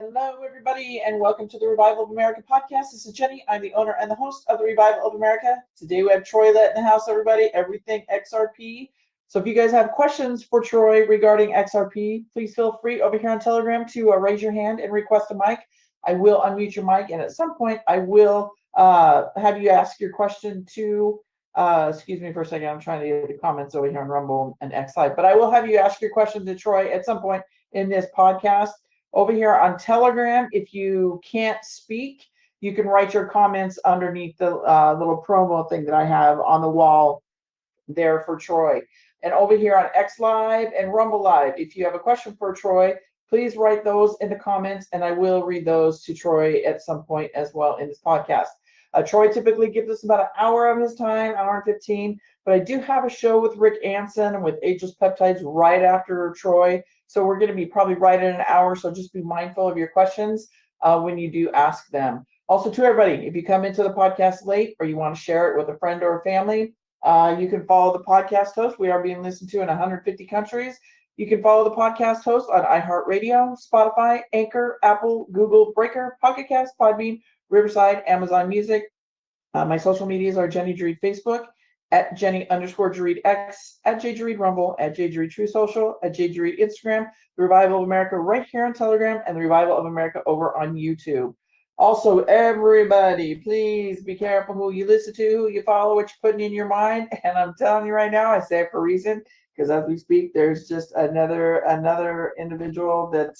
Hello, everybody, and welcome to the Revival of America podcast. This is Jenny. I'm the owner and the host of the Revival of America. Today we have Troy Lett in the house, everybody. Everything XRP. So if you guys have questions for Troy regarding XRP, please feel free over here on Telegram to raise your hand and request a mic. I will unmute your mic, and at some point I will have you ask your question to. Excuse me for a second. I'm trying to get the comments over here on Rumble and X Live, but I will have you ask your question to Troy at some point in this podcast. Over here on Telegram, if you can't speak, you can write your comments underneath the little promo thing that I have on the wall there for Troy. And over here on X Live and Rumble Live, if you have a question for Troy, please write those in the comments, and I will read those to Troy at some point as well in this podcast. Troy typically gives us about an hour of his time, hour and 15, but I do have a show with Rick Anson and with Ageless Peptides right after Troy. So we're going to be probably right at an hour, so just be mindful of your questions when you do ask them. Also, to everybody, if you come into the podcast late or you want to share it with a friend or a family, you can follow the podcast host. We are being listened to in 150 countries. You can follow the podcast host on iHeartRadio, Spotify, Anchor, Apple, Google, Breaker, POCKETCAST, PodBean, Riverside, Amazon Music. My social medias are Jenny JERREAD Facebook, at Jenny_JERREAD X, at JJERREAD Rumble, at JJERREAD True Social, at JJERREAD Instagram, the Revival of America right here on Telegram, and the Revival of America over on YouTube. Also, everybody, please be careful who you listen to, who you follow, what you're putting in your mind. And I'm telling you right now, I say it for a reason, because as we speak, there's just another individual that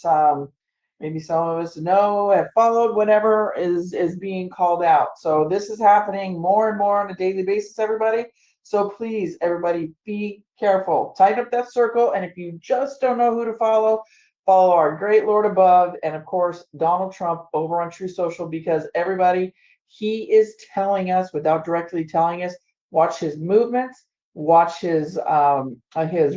maybe some of us know, have followed, whatever, is being called out. So this is happening more and more on a daily basis, everybody. So please, everybody, be careful. Tighten up that circle. And if you just don't know who to follow our great Lord above, and of course, Donald Trump over on True Social, because everybody, he is telling us, without directly telling us, watch his movements, watch his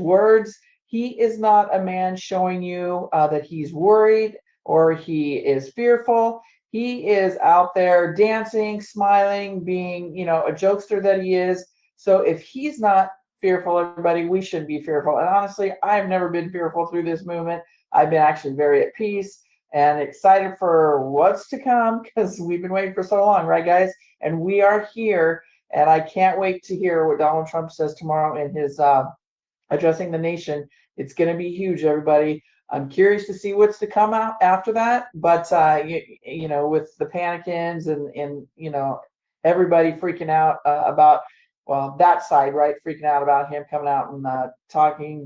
words. He is not a man showing you that he's worried or he is fearful. He is out there dancing, smiling, being, a jokester that he is. So if he's not fearful, everybody, we shouldn't be fearful. And honestly, I've never been fearful through this movement. I've been actually very at peace and excited for what's to come, because we've been waiting for so long, right, guys? And we are here, and I can't wait to hear what Donald Trump says tomorrow in his addressing the nation. It's going to be huge, everybody. I'm curious to see what's to come out after that, but with the panicins and everybody freaking out about, well, that side, right, freaking out about him coming out and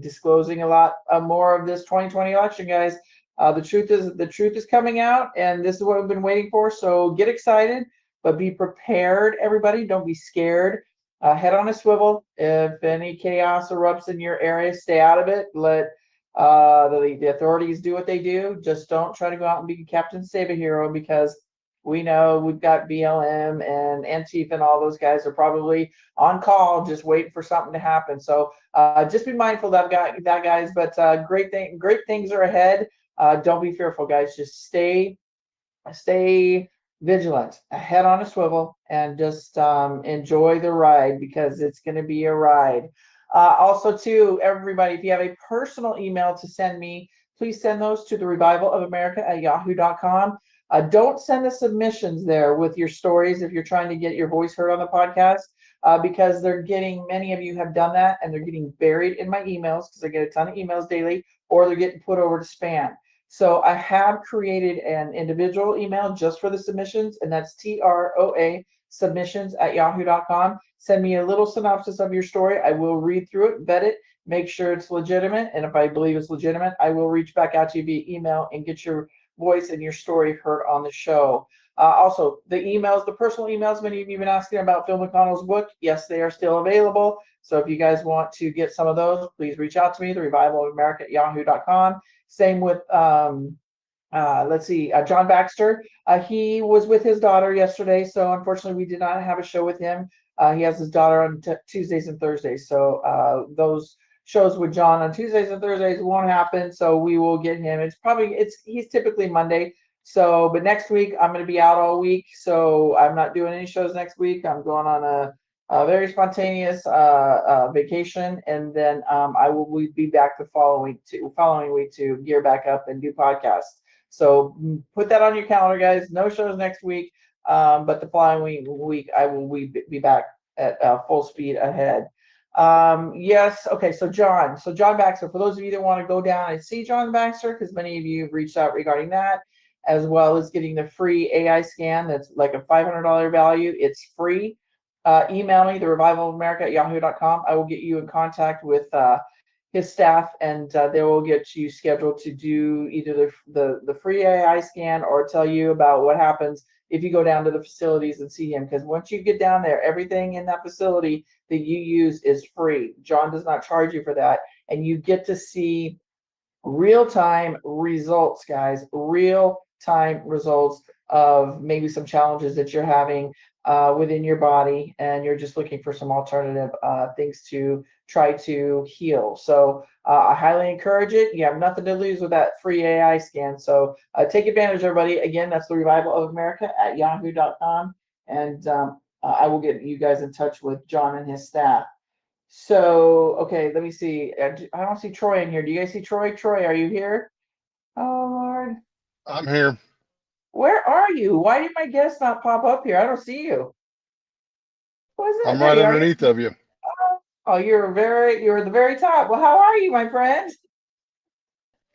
disclosing a lot more of this 2020 election, guys. The truth is coming out, and this is what we've been waiting for. So get excited, but be prepared, everybody. Don't be scared. Head on a swivel. If any chaos erupts in your area, stay out of it. Let the authorities do what they do. Just don't try to go out and be Captain Save a Hero, because we know we've got BLM and Antifa and all those guys are probably on call, just waiting for something to happen. So just be mindful of that, guys. But great things are ahead. Don't be fearful, guys. Just stay vigilant, head on a swivel, and just enjoy the ride, because it's going to be a ride. Also, too, everybody, if you have a personal email to send me, please send those to the revivalofamerica@yahoo.com. Don't send the submissions there with your stories if you're trying to get your voice heard on the podcast, because many of you have done that, and they're getting buried in my emails, because I get a ton of emails daily, or they're getting put over to spam. So I have created an individual email just for the submissions, and that's TROA submissions@yahoo.com. Send me a little synopsis of your story. I will read through it, vet it, make sure it's legitimate, and if I believe it's legitimate, I will reach back out to you via email and get your voice and your story heard on the show. Also, the personal emails, many of you have been asking about Phil McConnell's book. Yes, they are still available. So if you guys want to get some of those, please reach out to me, the revivalofamerica@yahoo.com. Same with, John Baxter. He was with his daughter yesterday, so unfortunately we did not have a show with him. He has his daughter on Tuesdays and Thursdays, so those shows with John on Tuesdays and Thursdays won't happen. So we will get him. He's typically Monday. So, but next week I'm going to be out all week, so I'm not doing any shows next week. I'm going on a very spontaneous vacation, and then I will be back the following week to gear back up and do podcasts. So put that on your calendar, guys. No shows next week, but the following week I will be back at full speed ahead. Yes. Okay. So John Baxter, for those of you that want to go down and see John Baxter, because many of you have reached out regarding that, as well as getting the free AI scan. That's like a $500 value. It's free. Email me, therevivalofamerica@yahoo.com. I will get you in contact with his staff, and they will get you scheduled to do either the free AI scan or tell you about what happens if you go down to the facilities and see him. Because once you get down there, everything in that facility that you use is free. John does not charge you for that, and you get to see real-time results, guys. Real-time results of maybe some challenges that you're having within your body, and you're just looking for some alternative things to try to heal. So I highly encourage it. You have nothing to lose with that free AI scan. So take advantage, everybody. Again, that's therevivalofamerica@yahoo.com, and I will get you guys in touch with John and his staff. So, okay, let me see. I don't see Troy in here. Do you guys see Troy? Troy, are you here? Oh, Lord. I'm here. Where are you? Why did my guest not pop up here? I don't see you. What is it? I'm There right you are. underneath of you. Oh, you're at the very top. Well, how are you, my friend?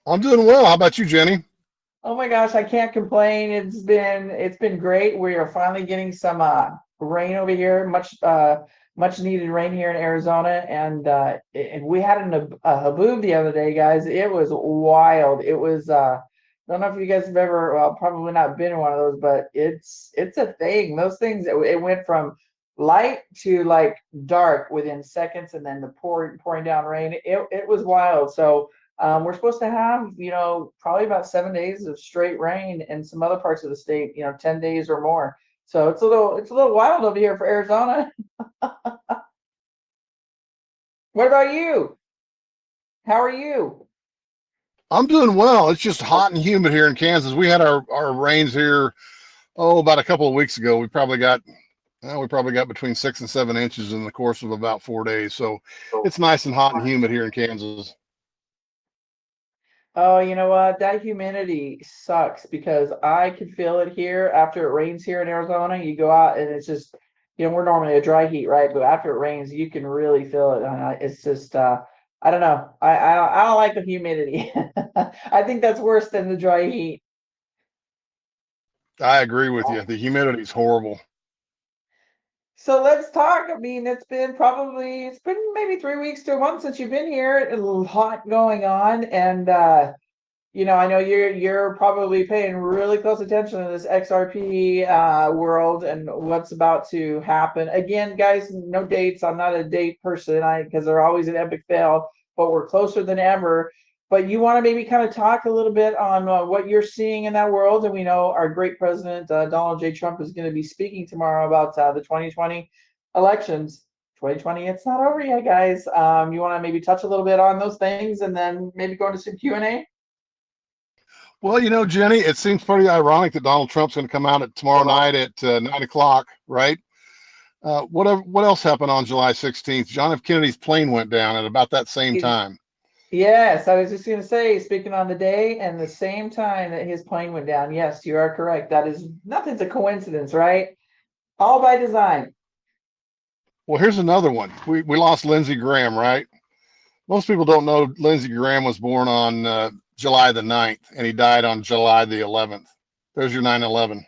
I'm doing well. How about you, Jenny? Oh my gosh, I can't complain. It's been great. We are finally getting some rain over here, much needed rain here in Arizona, and we had a haboob the other day, guys. It was wild. It was don't know if you guys have ever, well, probably not been in one of those, but it's a thing. Those things, it went from light to like dark within seconds, and then the pouring down rain. It was wild. So we're supposed to have, probably about 7 days of straight rain in some other parts of the state, 10 days or more. So it's a little wild over here for Arizona. What about you? How are you? I'm doing well. It's just hot and humid here in Kansas. We had our rains here, about a couple of weeks ago. We probably got between 6 and 7 inches in the course of about 4 days. So it's nice and hot and humid here in Kansas. Oh, you know what? That humidity sucks because I can feel it here after it rains here in Arizona. You go out and it's just, we're normally a dry heat, right? But after it rains, you can really feel it. It's just, I don't know. I don't like the humidity. I think that's worse than the dry heat. I agree with you. The humidity is horrible. So let's talk. I mean, it's been maybe 3 weeks to a month since you've been here. A lot going on, and I know you're probably paying really close attention to this XRP world and what's about to happen. Again, guys, no dates. I'm not a date person, because they're always an epic fail. But we're closer than ever. But you want to maybe kind of talk a little bit on what you're seeing in that world, and we know our great president Donald J. Trump is going to be speaking tomorrow about the 2020 elections. 2020, it's not over yet, guys. You want to maybe touch a little bit on those things, and then maybe go into some Q&A. Well, Jenny, it seems pretty ironic that Donald Trump's going to come out tomorrow night at 9 o'clock, right? What else happened on July 16th? John F. Kennedy's plane went down at about that same time. Yes, I was just going to say, speaking on the day and the same time that his plane went down. Yes, you are correct. That is nothing's a coincidence, right? All by design. Well, here's another one. We lost Lindsey Graham, right? Most people don't know Lindsey Graham was born on July the 9th, and he died on July the 11th. There's your 9/11.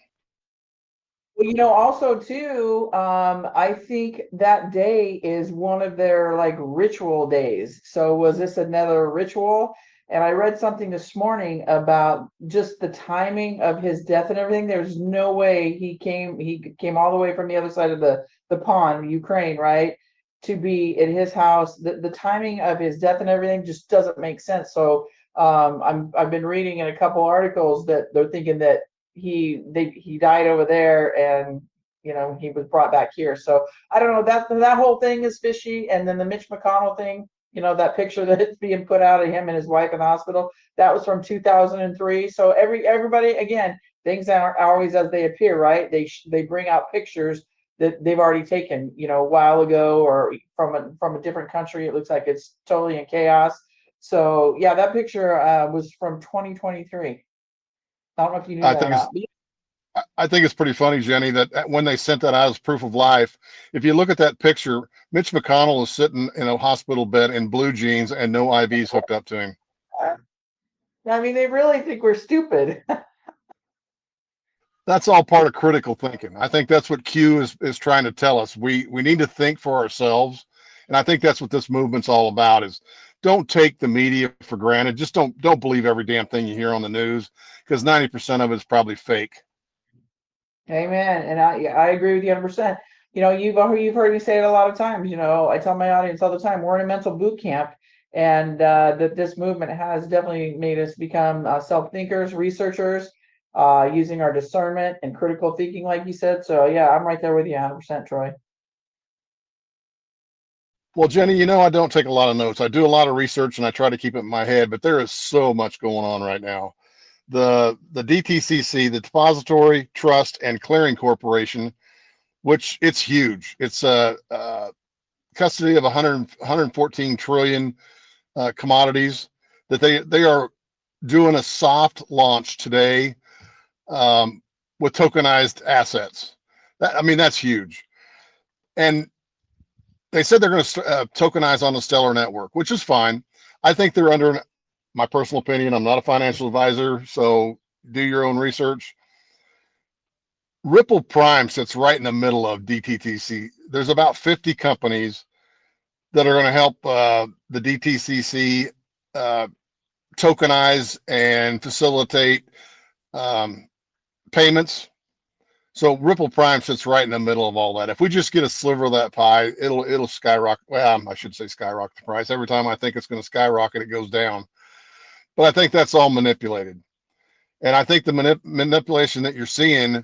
Well, also too, I think that day is one of their like ritual days. So was this another ritual? And I read something this morning about just the timing of his death and everything. There's no way he came all the way from the other side of the pond, Ukraine, right? To be at his house. The timing of his death and everything just doesn't make sense. So I've been reading in a couple articles that they're thinking that he died over there, and he was brought back here. So I don't know, that whole thing is fishy. And then the Mitch McConnell thing, that picture that's being put out of him and his wife in the hospital, that was from 2003. So everybody, again, things aren't always as they appear, right? They bring out pictures that they've already taken, a while ago, or from a different country. It looks like it's totally in chaos. So yeah, that picture was from 2023. I don't know if you knew I that or think it's not. I think it's pretty funny, Jenny, that when they sent that out as proof of life, if you look at that picture, Mitch McConnell is sitting in a hospital bed in blue jeans and no IVs hooked up to him. I mean, they really think we're stupid. That's all part of critical thinking. I think that's what Q is trying to tell us. We need to think for ourselves, and I think that's what this movement's all about. Is don't take the media for granted. Just don't believe every damn thing you hear on the news, because 90% of it is probably fake. Amen. And I agree with you 100%. You've heard me say it a lot of times. I tell my audience all the time, we're in a mental boot camp, and that this movement has definitely made us become self-thinkers, researchers, using our discernment and critical thinking, like you said. So yeah, I'm right there with you 100%, Troy. Well, Jenny, I don't take a lot of notes. I do a lot of research and I try to keep it in my head, but there is so much going on right now. The DTCC, the Depository Trust and Clearing Corporation, which it's huge. It's custody of 114 trillion commodities that they are doing a soft launch today, with tokenized assets. That's huge. And they said they're going to tokenize on the Stellar network, which is fine. I think they're under, my personal opinion, I'm not a financial advisor, so do your own research. Ripple Prime sits right in the middle of DTTC. There's about 50 companies that are going to help the DTCC tokenize and facilitate payments. So Ripple Prime sits right in the middle of all that. If we just get a sliver of that pie, it'll skyrocket. Well, I should say skyrocket the price. Every time I think it's going to skyrocket, it goes down. But I think that's all manipulated. And I think the manipulation that you're seeing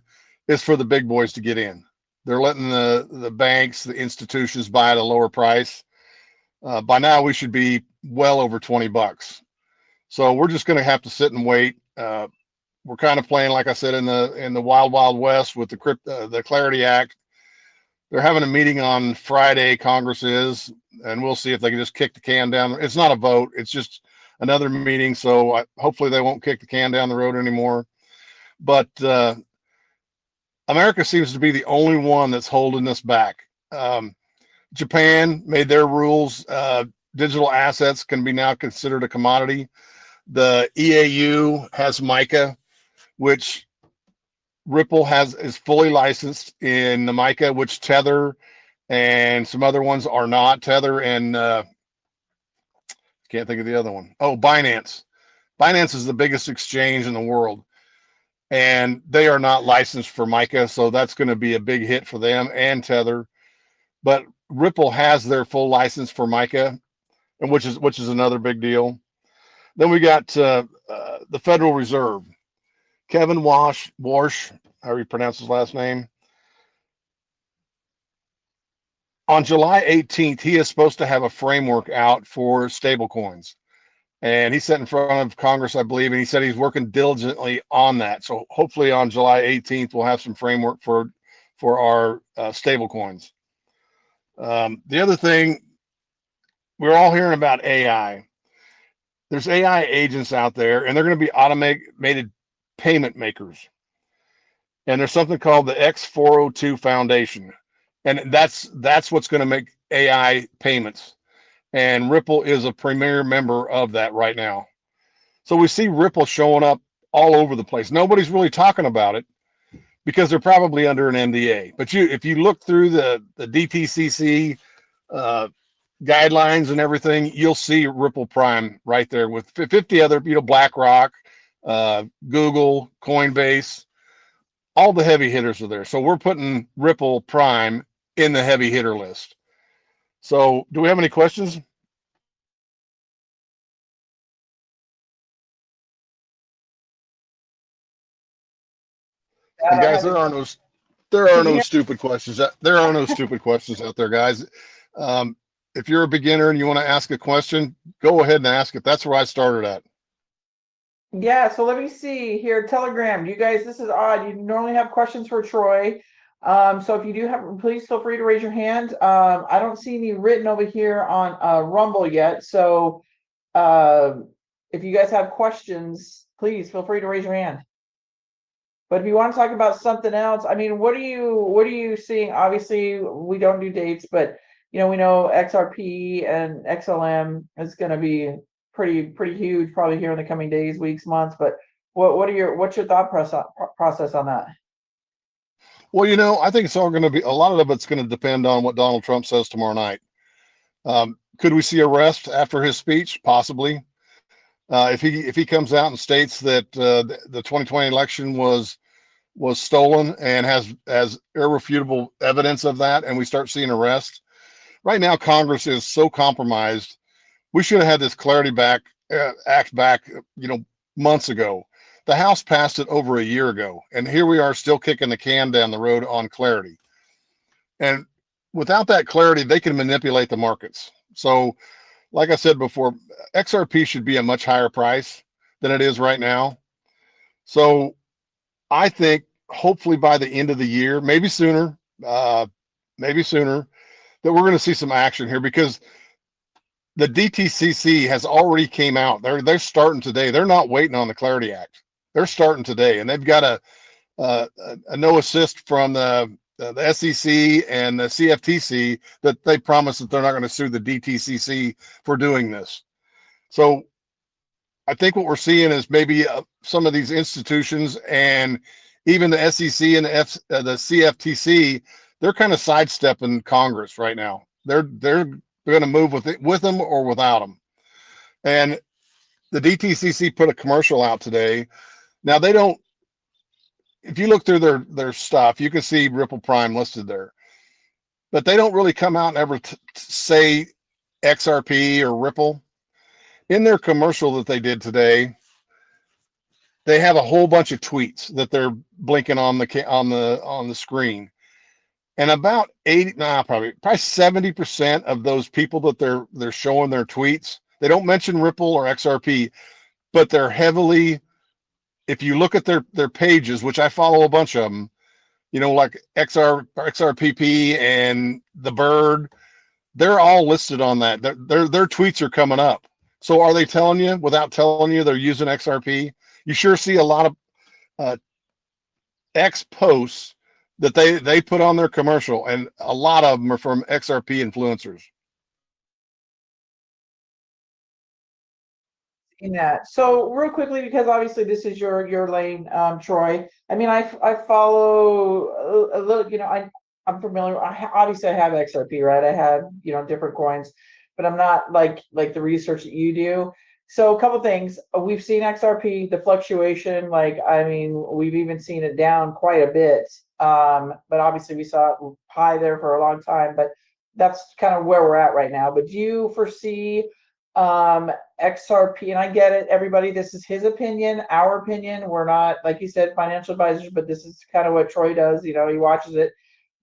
is for the big boys to get in. They're letting the banks, the institutions buy at a lower price. By now, we should be well over $20. So we're just going to have to sit and wait. We're kind of playing, like I said, in the wild, wild west with the Clarity Act. They're having a meeting on Friday, Congress is, and we'll see if they can just kick the can down. It's not a vote. It's just another meeting. So hopefully they won't kick the can down the road anymore. But America seems to be the only one that's holding this back. Japan made their rules. Digital assets can be now considered a commodity. The EAU has MICA, which Ripple is fully licensed in the MICA, which Tether and some other ones are not. Tether and can't think of the other one. Oh, Binance. Binance is the biggest exchange in the world, and they are not licensed for MICA, so that's going to be a big hit for them and Tether. But Ripple has their full license for MICA, and which is another big deal. Then we got the Federal Reserve. Kevin Warsh, how you pronounce his last name. On July 18th, he is supposed to have a framework out for stablecoins. And he sat in front of Congress, I believe, and he said he's working diligently on that. So hopefully on July 18th, we'll have some framework for our stablecoins. The other thing, we're all hearing about AI. There's AI agents out there, and they're going to be automated payment makers. And there's something called the X402 Foundation, and that's what's going to make AI payments. And Ripple is a premier member of that right now. So we see Ripple showing up all over the place. Nobody's really talking about it because they're probably under an NDA. But if you look through the DTCC guidelines and everything, you'll see Ripple Prime right there with 50 other, BlackRock, Google, Coinbase, all the heavy hitters are there. So we're putting Ripple Prime in the heavy hitter list. So do we have any questions? And guys, there are no Can you hear? stupid questions. There are no stupid questions out there, guys. If you're a beginner and you want to ask a question, go ahead and ask it. That's where I started at. Yeah, so let me see here. Telegram, you guys, this is odd. You normally have questions for Troy. So if you do have, please feel free to raise your hand. I don't see any written over here on Rumble yet. So if you guys have questions, please feel free to raise your hand. But if you want to talk about something else, I mean, what are you seeing? Obviously, we don't do dates, but we know XRP and XLM is going to be pretty huge probably here in the coming days, weeks, months. But what's your thought process on that? Well, I think it's all going to be, a lot of it's going to depend on what Donald Trump says tomorrow night. Could we see arrest after his speech? Possibly. If he comes out and states that the 2020 election was stolen and has irrefutable evidence of that, and we start seeing arrests. Right now, Congress is so compromised. We should have had this Clarity Act back, months ago. The House passed it over a year ago, and here we are still kicking the can down the road on clarity. And without that clarity, they can manipulate the markets. So, like I said before, XRP should be a much higher price than it is right now. So I think hopefully by the end of the year, maybe sooner, that we're going to see some action here, because the DTCC has already came out. They're starting today. They're not waiting on the Clarity Act. They're starting today, and they've got a no assist from the SEC and the CFTC that they promise that they're not going to sue the DTCC for doing this. So I think what we're seeing is maybe some of these institutions and even the SEC and the CFTC, they're kind of sidestepping Congress right now. They're going to move with them or without them. And the DTCC put a commercial out today. Now they don't. If you look through their stuff, you can see Ripple Prime listed there, but they don't really come out and ever say XRP or Ripple. In their commercial that they did today, they have a whole bunch of tweets that they're blinking on the screen, and about 70% of those people that they're showing their tweets, they don't mention Ripple or XRP, but they're heavily. If you look at their pages, which I follow a bunch of them, like XRPP and the Bird, they're all listed on that. Their tweets are coming up. So are they telling you, without telling you, they're using XRP? You sure see a lot of X posts that they put on their commercial, and a lot of them are from XRP influencers. In that. So real quickly, because obviously this is your lane, Troy. I mean, I follow a little. I'm familiar. Obviously I have XRP, right? I have different coins, but I'm not like the research that you do. So a couple things. We've seen XRP, the fluctuation. I mean, we've even seen it down quite a bit. But obviously we saw it high there for a long time. But that's kind of where we're at right now. But do you foresee XRP, and I get it, everybody, this is his opinion, our opinion. We're not, like you said, financial advisors, but this is kind of what Troy does. He watches it.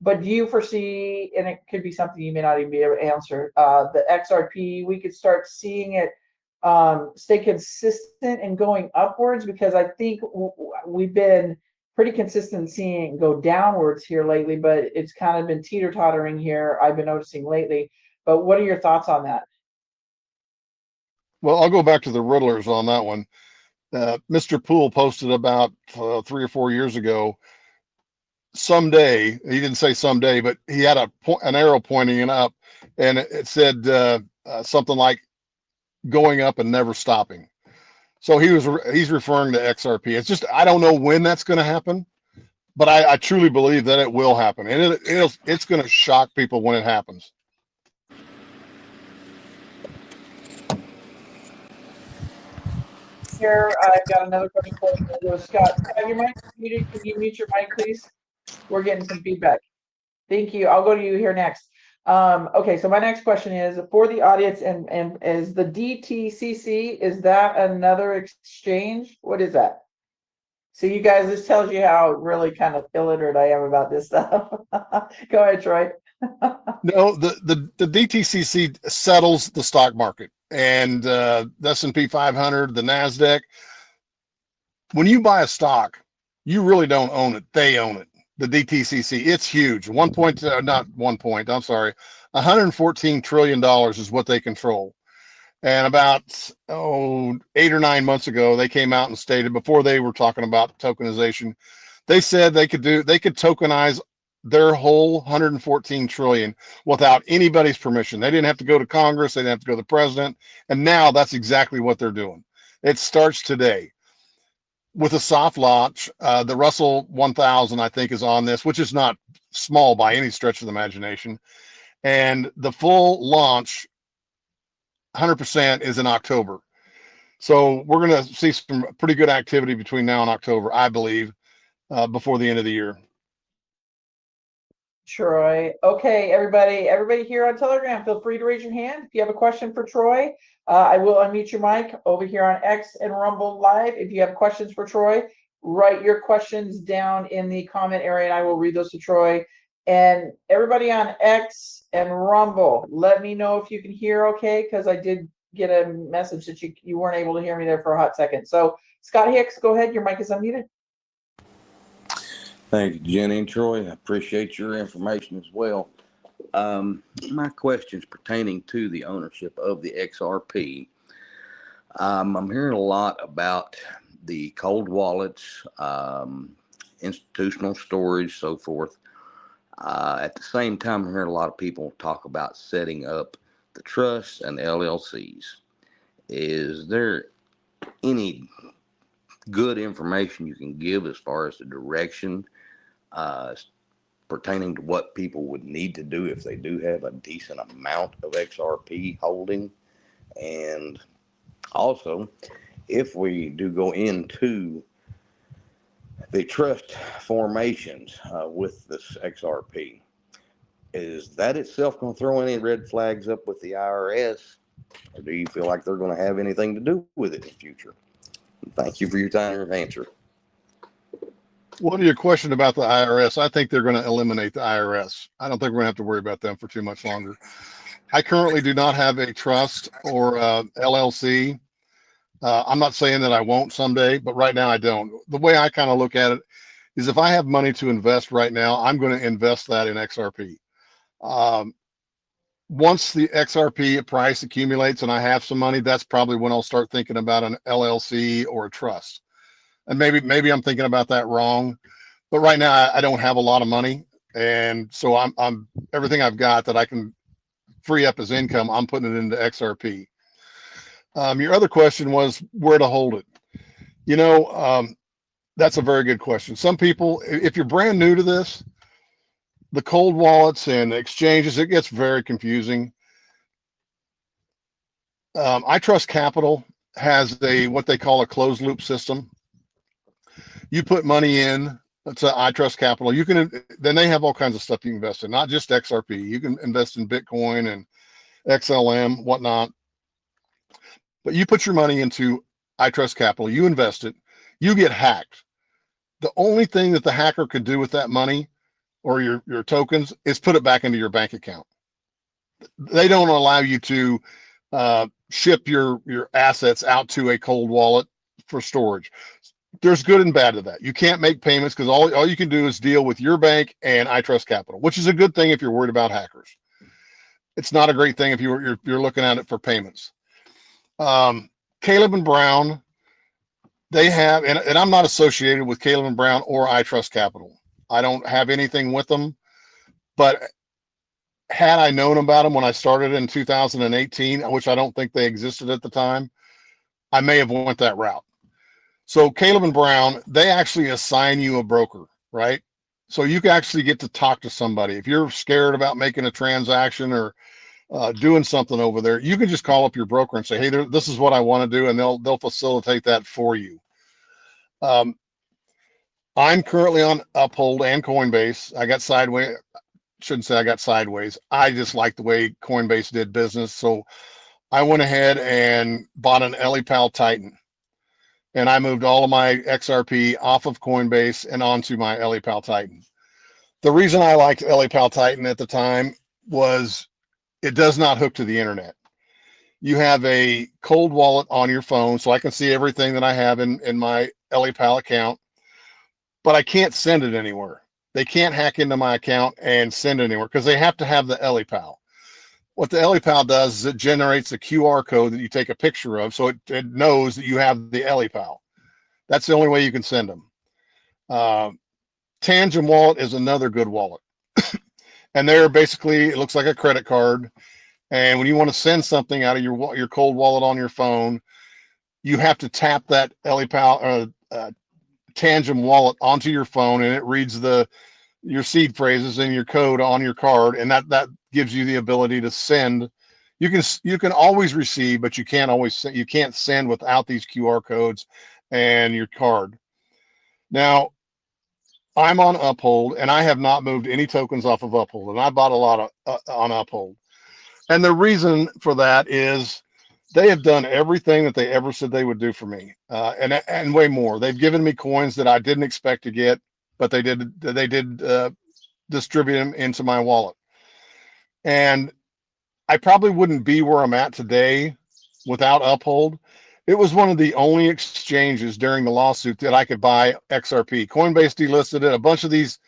But do you foresee, and it could be something you may not even be able to answer, the XRP, we could start seeing it stay consistent and going upwards? Because I think we've been pretty consistent seeing it go downwards here lately, but it's kind of been teeter-tottering here, I've been noticing lately. But what are your thoughts on that? Well, I'll go back to the riddlers on that one. Mr. Poole posted about 3 or 4 years ago, someday, he didn't say someday, but he had an arrow pointing it up, and it said something like going up and never stopping. So he's referring to XRP. It's just, I don't know when that's going to happen, but I truly believe that it will happen, and it's going to shock people when it happens. Here, I've got another question for you, Scott. Have your mic muted? Can you mute your mic, please? We're getting some feedback. Thank you. I'll go to you here next. Okay, so my next question is for the audience, and is the DTCC, is that another exchange? What is that? So you guys, this tells you how really kind of illiterate I am about this stuff. Go ahead, Troy. No, the DTCC settles the stock market, and the S&P 500, the NASDAQ. When you buy a stock, you really don't own it. They own it. The DTCC, it's huge. $114 trillion is what they control. And about 8 or 9 months ago, they came out and stated, before they were talking about tokenization, They said they could tokenize their whole 114 trillion without anybody's permission. They didn't have to go to Congress. They didn't have to go to the president. And now that's exactly what they're doing. It starts today with a soft launch. The Russell 1000, I think, is on this, which is not small by any stretch of the imagination. And the full launch, 100%, is in October. So we're going to see some pretty good activity between now and October, I believe, before the end of the year. Troy. Okay, everybody here on Telegram, feel free to raise your hand if you have a question for Troy. I will unmute your mic over here on X and Rumble Live. If you have questions for Troy, write your questions down in the comment area and I will read those to Troy. And everybody on X and Rumble, let me know if you can hear okay, because I did get a message that you weren't able to hear me there for a hot second. So Scott Hicks, go ahead. Your mic is unmuted. Thank you, Jenny and Troy. I appreciate your information as well. My question's pertaining to the ownership of the XRP. I'm hearing a lot about the cold wallets, institutional storage, so forth. At the same time, I'm hearing a lot of people talk about setting up the trusts and the LLCs. Is there any good information you can give as far as the direction pertaining to what people would need to do if they do have a decent amount of XRP holding? And also, if we do go into the trust formations with this XRP, is that itself going to throw any red flags up with the IRS, or do you feel like they're going to have anything to do with it in the future? Thank you for your time and answer. What are your question about the IRS? I think they're going to eliminate the IRS. I don't think we're going to have to worry about them for too much longer. I currently do not have a trust or LLC. I'm not saying that I won't someday, but right now I don't. The way I kind of look at it is if I have money to invest right now, I'm going to invest that in XRP. Once the XRP price accumulates and I have some money, that's probably when I'll start thinking about an LLC or a trust. And maybe I'm thinking about that wrong, but right now I don't have a lot of money, and so I'm everything I've got that I can free up as income, I'm putting it into XRP. Your other question was where to hold it. You know, that's a very good question. Some people, if you're brand new to this, the cold wallets and exchanges, it gets very confusing. iTrust Capital has what they call a closed loop system. You put money in to iTrust Capital. Then they have all kinds of stuff you can invest in, not just XRP. You can invest in Bitcoin and XLM, whatnot. But you put your money into iTrust Capital, you invest it, you get hacked. The only thing that the hacker could do with that money or your tokens is put it back into your bank account. They don't allow you to ship your assets out to a cold wallet for storage. There's good and bad to that. You can't make payments because all you can do is deal with your bank and iTrust Capital, which is a good thing if you're worried about hackers. It's not a great thing if you're looking at it for payments. Caleb and Brown, they have, and I'm not associated with Caleb and Brown or iTrust Capital. I don't have anything with them, but had I known about them when I started in 2018, which I don't think they existed at the time, I may have went that route. So Caleb and Brown, they actually assign you a broker, right? So you can actually get to talk to somebody. If you're scared about making a transaction or doing something over there, you can just call up your broker and say, hey, this is what I want to do, and they'll facilitate that for you. I'm currently on Uphold and Coinbase. I got sideways. Shouldn't say I got sideways. I just like the way Coinbase did business. So I went ahead and bought an EVERYTHNG Titan. And I moved all of my XRP off of Coinbase and onto my EVERYTHNG Titan. The reason I liked EVERYTHNG Titan at the time was it does not hook to the internet. You have a cold wallet on your phone, so I can see everything that I have in my EVERYTHNG account, but I can't send it anywhere. They can't hack into my account and send it anywhere because they have to have the EVERYTHNG. What the EVERYTHNG does is it generates a QR code that you take a picture of, so it knows that you have the EVERYTHNG. That's the only way you can send them. Tangent Wallet is another good wallet. And they're basically, it looks like a credit card. And when you want to send something out of your cold wallet on your phone, you have to tap that Tangent Wallet onto your phone, and it reads your seed phrases and your code on your card, and that gives you the ability to send. You can always receive, but you can't send without these QR codes and your card. Now, I'm on Uphold, and I have not moved any tokens off of Uphold, and I bought a lot on Uphold. And the reason for that is they have done everything that they ever said they would do for me, and way more. They've given me coins that I didn't expect to get, but they did distribute them into my wallet. And I probably wouldn't be where I'm at today without Uphold. It was one of the only exchanges during the lawsuit that I could buy XRP. Coinbase delisted it. A bunch of these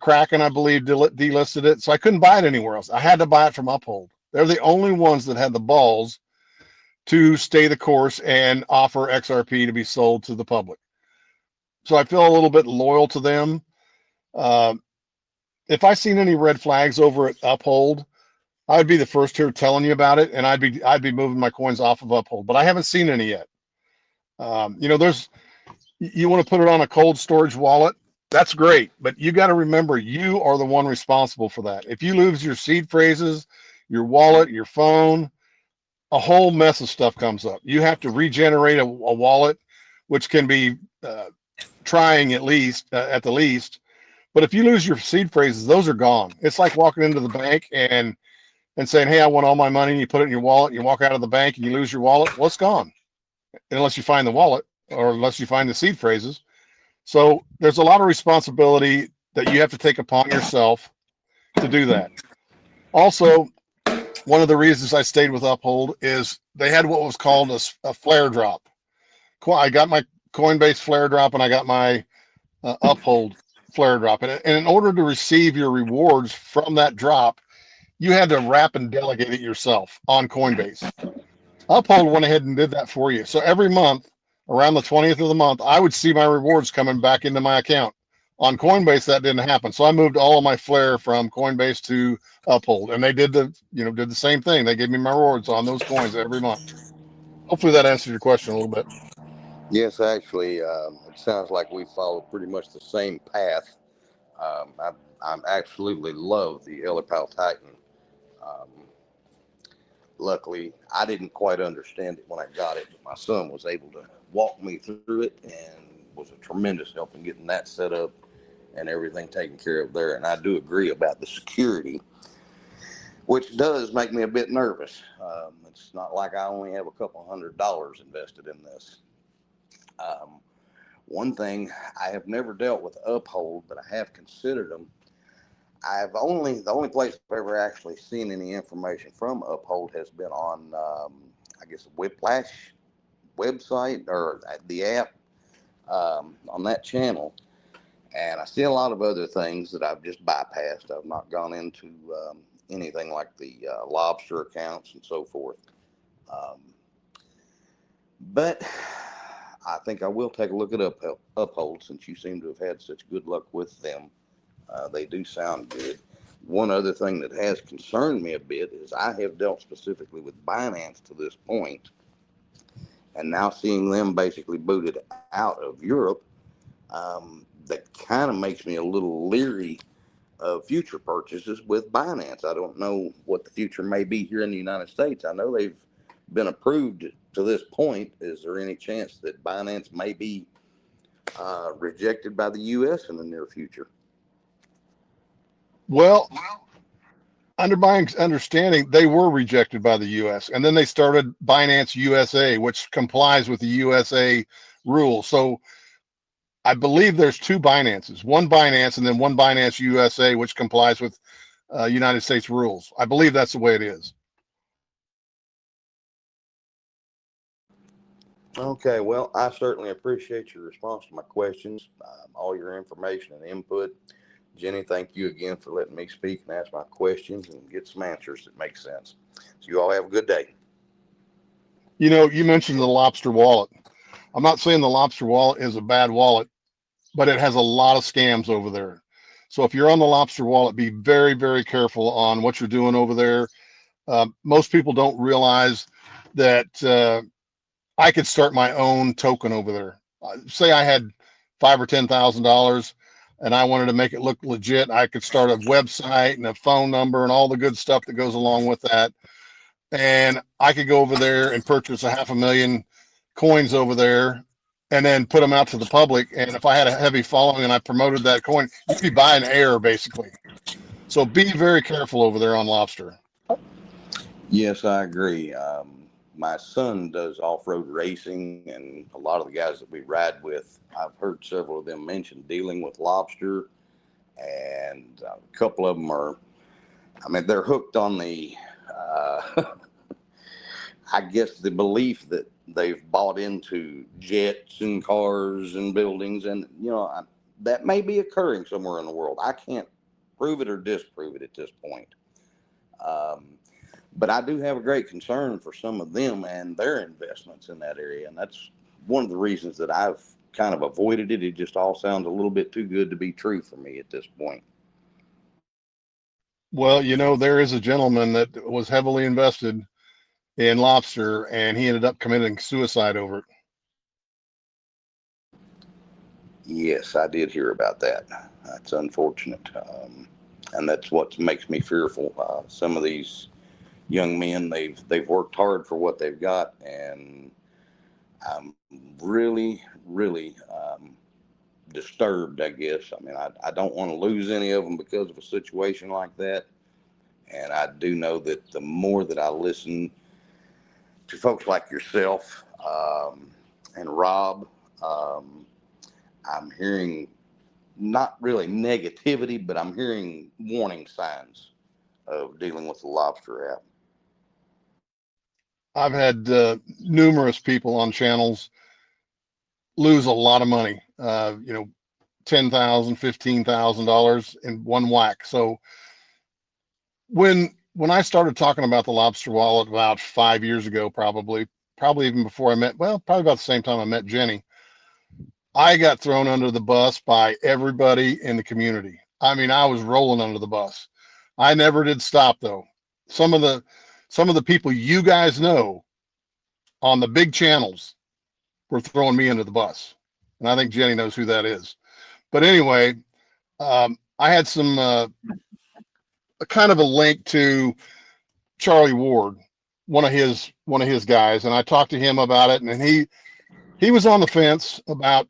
Kraken, I believe, delisted it. So I couldn't buy it anywhere else. I had to buy it from Uphold. They're the only ones that had the balls to stay the course and offer XRP to be sold to the public. So I feel a little bit loyal to them. If I seen any red flags over at Uphold, I'd be the first here telling you about it, and I'd be moving my coins off of Uphold. But I haven't seen any yet. You want to put it on a cold storage wallet, that's great, but you got to remember you are the one responsible for that. If you lose your seed phrases, your wallet, your phone, a whole mess of stuff comes up. You have to regenerate a wallet, which can be trying at the least. But if you lose your seed phrases, those are gone. It's like walking into the bank and saying, "Hey, I want all my money." And you put it in your wallet. And you walk out of the bank and you lose your wallet. Well, it's gone, unless you find the wallet or unless you find the seed phrases. So there's a lot of responsibility that you have to take upon yourself to do that. Also, one of the reasons I stayed with Uphold is they had what was called a flare drop. I got my Coinbase flare drop and I got my Uphold flare drop. And in order to receive your rewards from that drop, you had to wrap and delegate it yourself on Coinbase. Uphold went ahead and did that for you. So every month, around the 20th of the month, I would see my rewards coming back into my account. On Coinbase, that didn't happen. So I moved all of my flare from Coinbase to Uphold, and they did the same thing. They gave me my rewards on those coins every month. Hopefully that answers your question a little bit. Yes, actually, it sounds like we follow pretty much the same path. I absolutely love the Pal Titan. Luckily, I didn't quite understand it when I got it, but my son was able to walk me through it and was a tremendous help in getting that set up and everything taken care of there. And I do agree about the security, which does make me a bit nervous. It's not like I only have a couple $100 invested in this. One thing, I have never dealt with Uphold, but I have considered them. The only place I've ever actually seen any information from Uphold has been on, I guess, Whiplash website or the app on that channel. And I see a lot of other things that I've just bypassed. I've not gone into anything like the lobster accounts and so forth. But I think I will take a look at Uphold, since you seem to have had such good luck with them. They do sound good. One other thing that has concerned me a bit is I have dealt specifically with Binance to this point, and now seeing them basically booted out of Europe, that kind of makes me a little leery of future purchases with Binance. I don't know what the future may be here in the United States. I know they've been approved to this point. Is there any chance that Binance may be rejected by the U.S. in the near future? Well, under my understanding, they were rejected by the U.S. and then they started Binance USA, which complies with the USA rules. So I believe there's two Binances, one Binance and then one Binance USA, which complies with United States rules. I believe that's the way it is. Okay, well, I certainly appreciate your response to my questions, all your information and input. Jenny, thank you again for letting me speak and ask my questions and get some answers that make sense. So you all have a good day. You mentioned the Lobster wallet. I'm not saying the Lobster wallet is a bad wallet. but it has a lot of scams over there. So if you're on the lobster wallet, be very, very careful on what you're doing over there. Most people don't realize that I could start my own token over there. Say I had $5,000 or $10,000 and I wanted to make it look legit. I could start a website and a phone number and all the good stuff that goes along with that. And I could go over there and purchase 500,000 coins over there and then put them out to the public. And if I had a heavy following and I promoted that coin, you'd be buying air basically. So be very careful over there on Lobster. Yes, I agree. My son does off-road racing, and a lot of the guys that we ride with, I've heard several of them mention dealing with lobster, and a couple of them are, I mean, they're hooked on the, I guess, the belief that they've bought into jets and cars and buildings, and, you know, that may be occurring somewhere in the world. I can't prove it or disprove it at this point. But I do have a great concern for some of them and their investments in that area. And that's one of the reasons that I've kind of avoided it. It just all sounds a little bit too good to be true for me at this point. Well, you know, there is a gentleman that was heavily invested in lobster and he ended up committing suicide over it. Yes, I did hear about that. That's unfortunate. And that's what makes me fearful. Some of these young men, they've worked hard for what they've got, and I'm really, really disturbed, I guess. I mean, I don't want to lose any of them because of a situation like that. And I do know that the more that I listen to folks like yourself and Rob, I'm hearing not really negativity, but I'm hearing warning signs of dealing with the lobster app. I've had numerous people on channels lose a lot of money, you know, $10,000, $15,000 in one whack. So when I started talking about the lobster wallet about 5 years ago, probably even before I met, well, probably about the same time I met Jenny, I got thrown under the bus by everybody in the community. I mean, I was rolling under the bus. I never did stop though. Some of the people you guys know on the big channels were throwing me under the bus. And I think Jenny knows who that is. But anyway, I had some kind of a link to Charlie Ward, one of his guys, and I talked to him about it, and he was on the fence about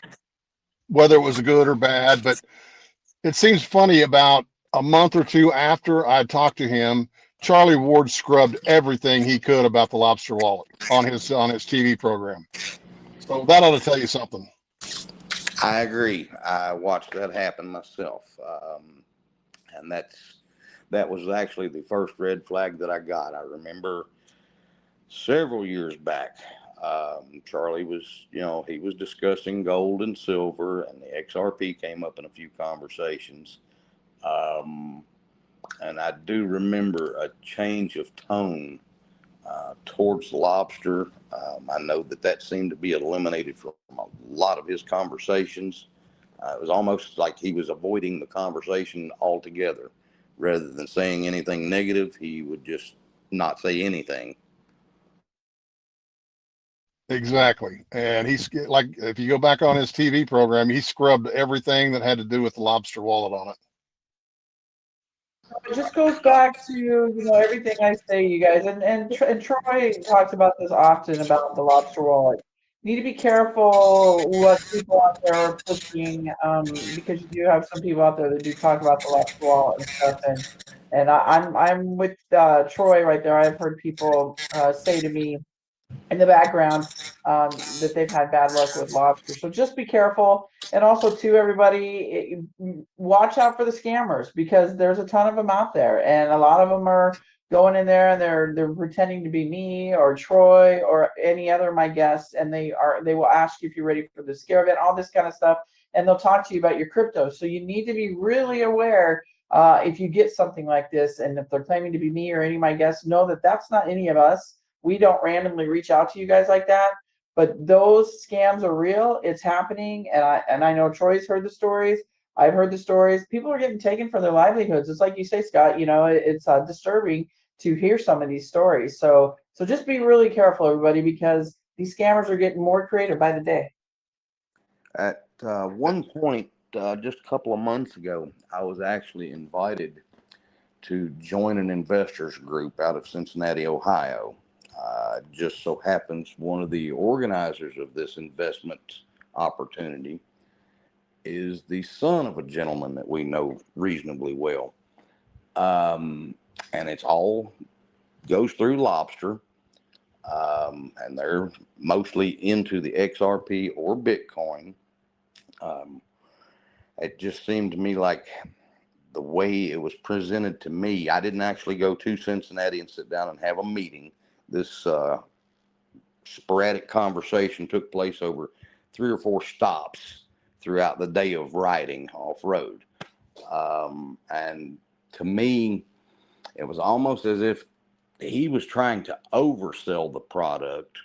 whether it was good or bad. But it seems funny, about a month or two after I talked to him, Charlie Ward scrubbed everything he could about the lobster wallet on his TV program. So that ought to tell you something. I agree. I watched that happen myself. And that was actually the first red flag that I got. I remember several years back, Charlie was, you know, he was discussing gold and silver, and the XRP came up in a few conversations. And I do remember a change of tone towards lobster. I know that seemed to be eliminated from a lot of his conversations. It was almost like he was avoiding the conversation altogether. Rather than saying anything negative, he would just not say anything. Exactly. And he's like, if you go back on his TV program, he scrubbed everything that had to do with the lobster wallet on it. It just goes back to, you know, everything I say, you guys, and Troy talks about this often about the lobster wallet. You need to be careful what people out there are pushing, because you do have some people out there that do talk about the lobster wallet and stuff, and I'm with Troy right there. I've heard people say to me in the background that they've had bad luck with lobster. So just be careful. And also, to everybody, watch out for the scammers, because there's a ton of them out there, and a lot of them are going in there and they're pretending to be me or Troy or any other of my guests, and they will ask you if you're ready for the scare event, all this kind of stuff, and they'll talk to you about your crypto. So you need to be really aware. If you get something like this, and if they're claiming to be me or any of my guests, know that that's not any of us. We don't randomly reach out to you guys like that. but those scams are real. It's happening, and I know Troy's heard the stories. I've heard the stories. People are getting taken for their livelihoods. It's like you say, Scott. It's disturbing to hear some of these stories. So just be really careful, everybody, because these scammers are getting more creative by the day. At one point, just a couple of months ago, I was actually invited to join an investors group out of Cincinnati, Ohio. Just so happens one of the organizers of this investment opportunity is the son of a gentleman that we know reasonably well. And it's all goes through Lobster. And they're mostly into the XRP or Bitcoin. It just seemed to me like the way it was presented to me, I didn't actually go to Cincinnati and sit down and have a meeting. This sporadic conversation took place over 3 or 4 stops throughout the day of riding off road. And to me, it was almost as if he was trying to oversell the product,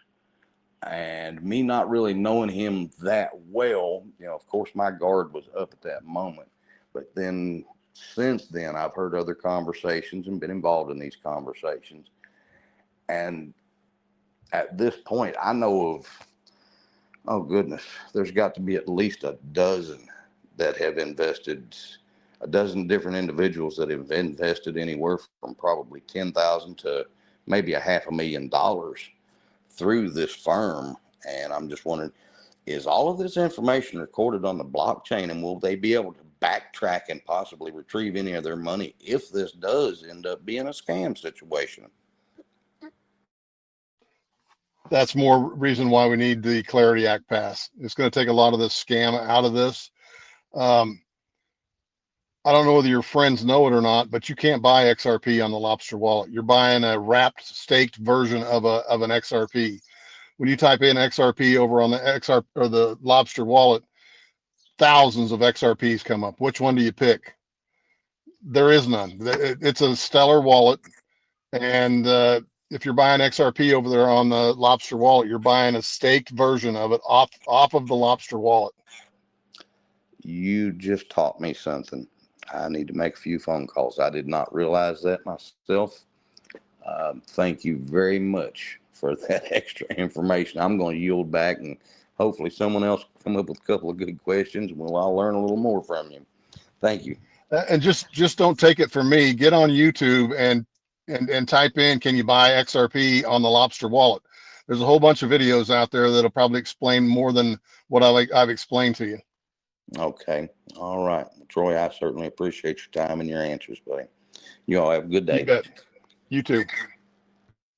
and me not really knowing him that well, of course my guard was up at that moment. But then since then, I've heard other conversations and been involved in these conversations. And at this point, I know of, oh goodness, there's got to be at least a dozen that have invested, a dozen different individuals that have invested anywhere from probably $10,000 to maybe $500,000 through this firm. And I'm just wondering, is all of this information recorded on the blockchain, and will they be able to backtrack and possibly retrieve any of their money if this does end up being a scam situation? That's more reason why we need the Clarity Act passed. It's going to take a lot of this scam out of this. I don't know whether your friends know it or not, but you can't buy XRP on the Lobster wallet. You're buying a wrapped, staked version of an XRP. When you type in XRP over on the XR or the Lobster wallet, thousands of XRPs come up. Which one do you pick? There is none. It's a stellar wallet, and if you're buying XRP over there on the Lobster wallet, you're buying a staked version of it off of the Lobster wallet. You just taught me something. I need to make a few phone calls. I did not realize that myself. Thank you very much for that extra information. I'm going to yield back, and hopefully someone else will come up with a couple of good questions, and we'll all learn a little more from you. Thank you. And just don't take it from me. Get on YouTube and type in, can you buy XRP on the Lobster wallet? There's a whole bunch of videos out there that'll probably explain more than what I've explained to you. Okay. All right. Troy, I certainly appreciate your time and your answers, buddy. You all have a good day. You bet. You too.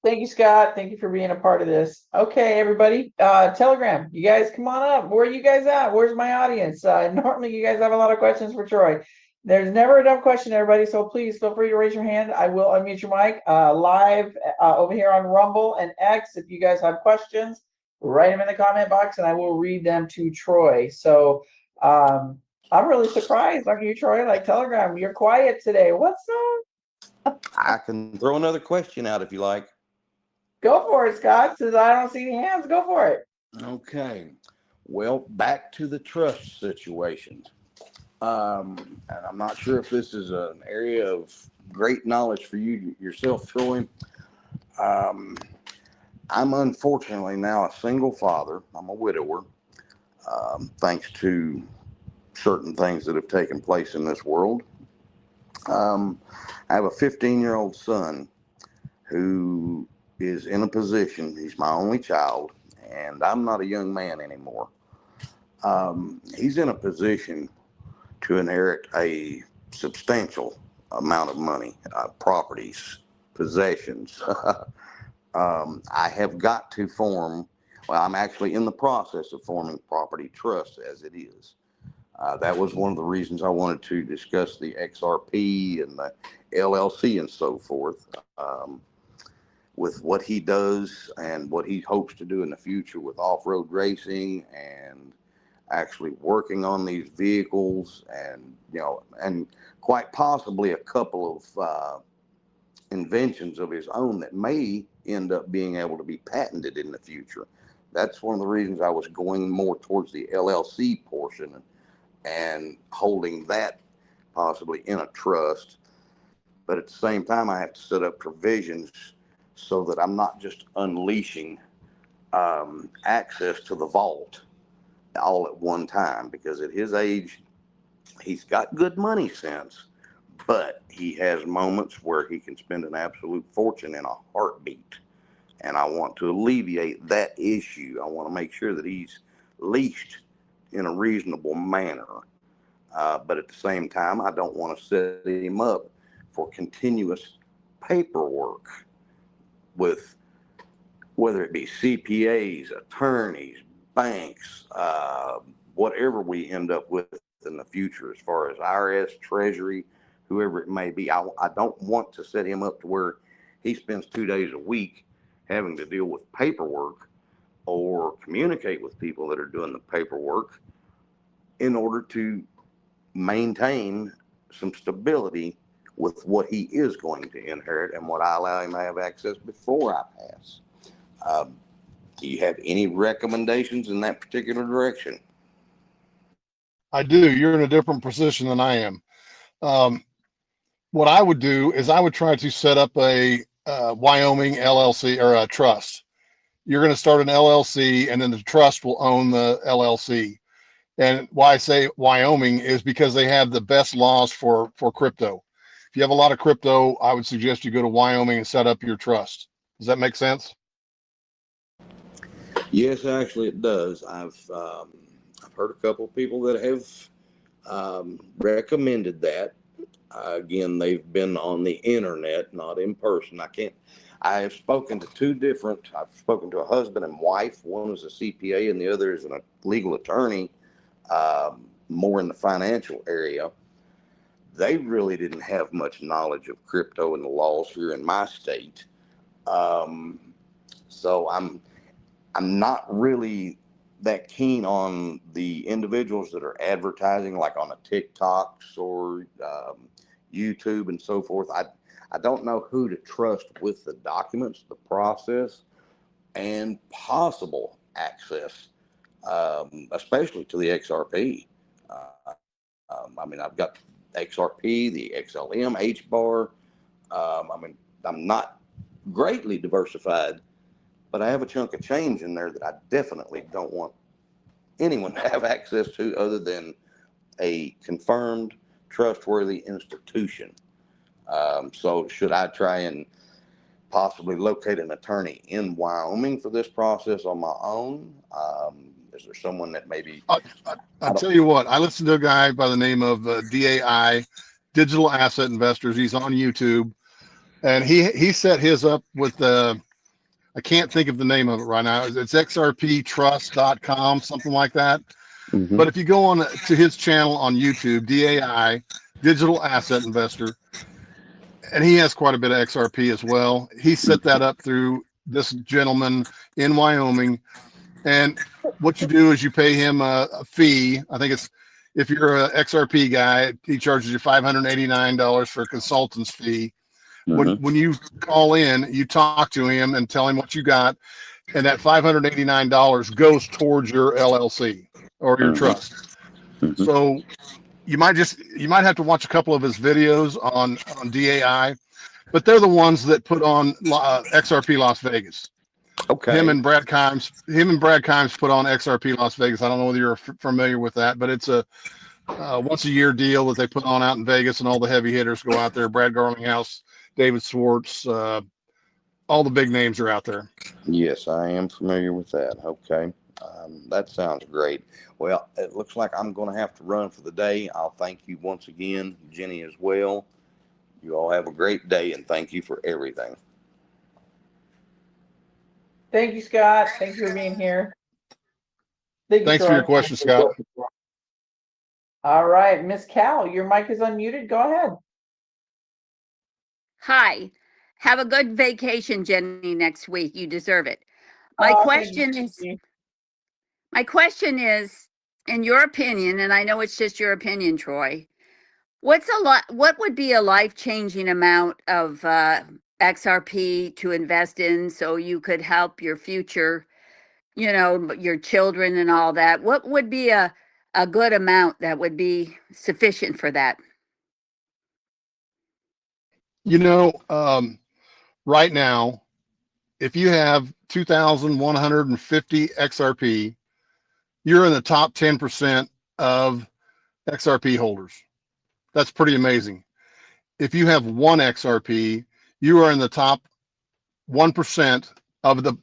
Thank you, Scott. Thank you for being a part of this. Okay, everybody. Telegram, you guys come on up. Where are you guys at? Where's my audience? Normally, you guys have a lot of questions for Troy. There's never a dumb question, everybody. So please feel free to raise your hand. I will unmute your mic live over here on Rumble and X. If you guys have questions, write them in the comment box, and I will read them to Troy. So I'm really surprised. Look at you, Troy. Like Telegram, you're quiet today. What's up? I can throw another question out if you like. Go for it, Scott. Since I don't see any hands, go for it. Okay. Well, back to the trust situations. And I'm not sure if this is an area of great knowledge for you yourself, Troy. I'm unfortunately now a single father. I'm a widower, thanks to certain things that have taken place in this world. I have a 15-year-old son who is in a position, he's my only child, and I'm not a young man anymore. He's in a position to inherit a substantial amount of money, properties, possessions. I have got to form, well, I'm actually in the process of forming property trust as it is. That was one of the reasons I wanted to discuss the XRP and the LLC and so forth, with what he does and what he hopes to do in the future with off-road racing and actually working on these vehicles, and and quite possibly a couple of inventions of his own that may end up being able to be patented in the future. That's one of the reasons I was going more towards the LLC portion and holding that possibly in a trust. But at the same time, I have to set up provisions so that I'm not just unleashing access to the vault all at one time, because at his age, he's got good money sense, but he has moments where he can spend an absolute fortune in a heartbeat. And I want to alleviate that issue. I want to make sure that he's leashed in a reasonable manner. But at the same time, I don't want to set him up for continuous paperwork with, whether it be CPAs, attorneys, banks, whatever we end up with in the future, as far as IRS, Treasury, whoever it may be. I don't want to set him up to where he spends 2 days a week having to deal with paperwork or communicate with people that are doing the paperwork in order to maintain some stability with what he is going to inherit and what I allow him to have access before I pass. Do you have any recommendations in that particular direction? I do. You're in a different position than I am. What I would do is I would try to set up a Wyoming LLC or a trust. You're going to start an LLC, and then the trust will own the LLC. And why I say Wyoming is because they have the best laws for crypto. If you have a lot of crypto, I would suggest you go to Wyoming and set up your trust. Does that make sense? Yes, actually it does. I've heard a couple of people that have recommended that. Again, they've been on the internet, not in person. I have spoken to I've spoken to a husband and wife. One is a CPA and the other is a legal attorney, more in the financial area. They really didn't have much knowledge of crypto and the laws here in my state. So I'm not really that keen on the individuals that are advertising like on a TikToks or YouTube and so forth. I don't know who to trust with the documents, the process, and possible access, especially to the XRP. I mean, I've got XRP, the XLM, HBAR. I'm not greatly diversified, but I have a chunk of change in there that I definitely don't want anyone to have access to other than a confirmed, trustworthy institution. So should I try and possibly locate an attorney in Wyoming for this process on my own? Is there someone that maybe... I'll tell you what, I listened to a guy by the name of DAI, Digital Asset Investors. He's on YouTube, and he set his up with I can't think of the name of it right now. It's xrptrust.com, something like that. Mm-hmm. But if you go on to his channel on YouTube, DAI, Digital Asset Investor, and he has quite a bit of XRP as well. He set that up through this gentleman in Wyoming. And what you do is you pay him a fee. I think it's, if you're an XRP guy, he charges you $589 for a consultant's fee. Mm-hmm. When you call in, you talk to him and tell him what you got, and that $589 goes towards your LLC or your trust. Mm-hmm. So you might have to watch a couple of his videos on DAI, but they're the ones that put on XRP Las Vegas. Okay. Him and Brad Kimes put on XRP Las Vegas. I don't know whether you're familiar with that, but it's a once a year deal that they put on out in Vegas, and all the heavy hitters go out there. Brad Garlinghouse, David Swartz, all the big names are out there. Yes, I am familiar with that. Okay. That sounds great. Well, it looks like I'm going to have to run for the day. I'll thank you once again, Jenny, as well. You all have a great day, and thank you for everything. Thank you, Scott. Thank you for being here. Thanks for your question, Scott. All right, Miss Cal, your mic is unmuted. Go ahead. Hi. Have a good vacation, Jenny, next week. You deserve it. My question is, in your opinion, and I know it's just your opinion, Troy, what would be a life-changing amount of XRP to invest in so you could help your future, you know, your children and all that, what would be a good amount that would be sufficient for that? You know, right now, if you have 2,150 XRP, you're in the top 10% of XRP holders. That's pretty amazing. If you have one XRP, you are in the top 1% of the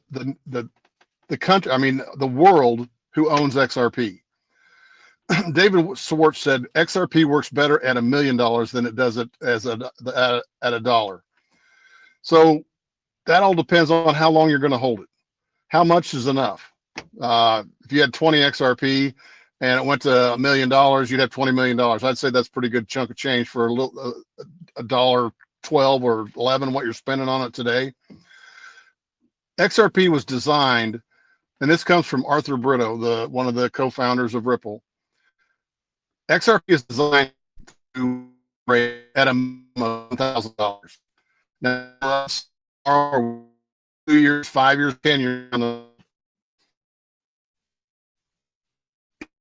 country, I mean, the world who owns XRP. David Schwartz said XRP works better at $1 million than it does it at $1. So that all depends on how long you're going to hold it. How much is enough? If you had 20 XRP and it went to $1 million, you'd have $20 million. I'd say that's a pretty good chunk of change for a dollar 12 or 11, what you're spending on it today. XRP was designed, and this comes from Arthur Brito, one of the co-founders of Ripple. XRP is designed to rate at $1,000. Now, that's 2 years, 5 years, 10 years.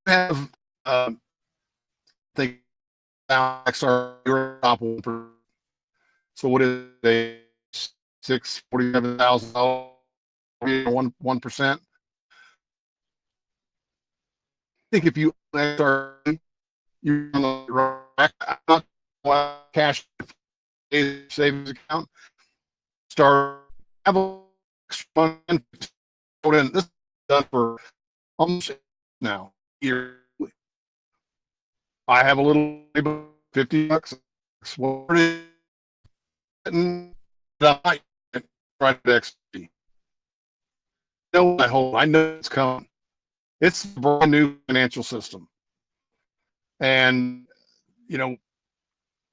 Have I think XRP top 1%. So what is a $647,000? 1%. I think if you XRP, you're on the right. I'm not cash savings account. Start have a fund. This is done for almost now. Yearly. I have a little $50. What is it? I try to XP. I know it's coming. It's a brand new financial system. And, you know,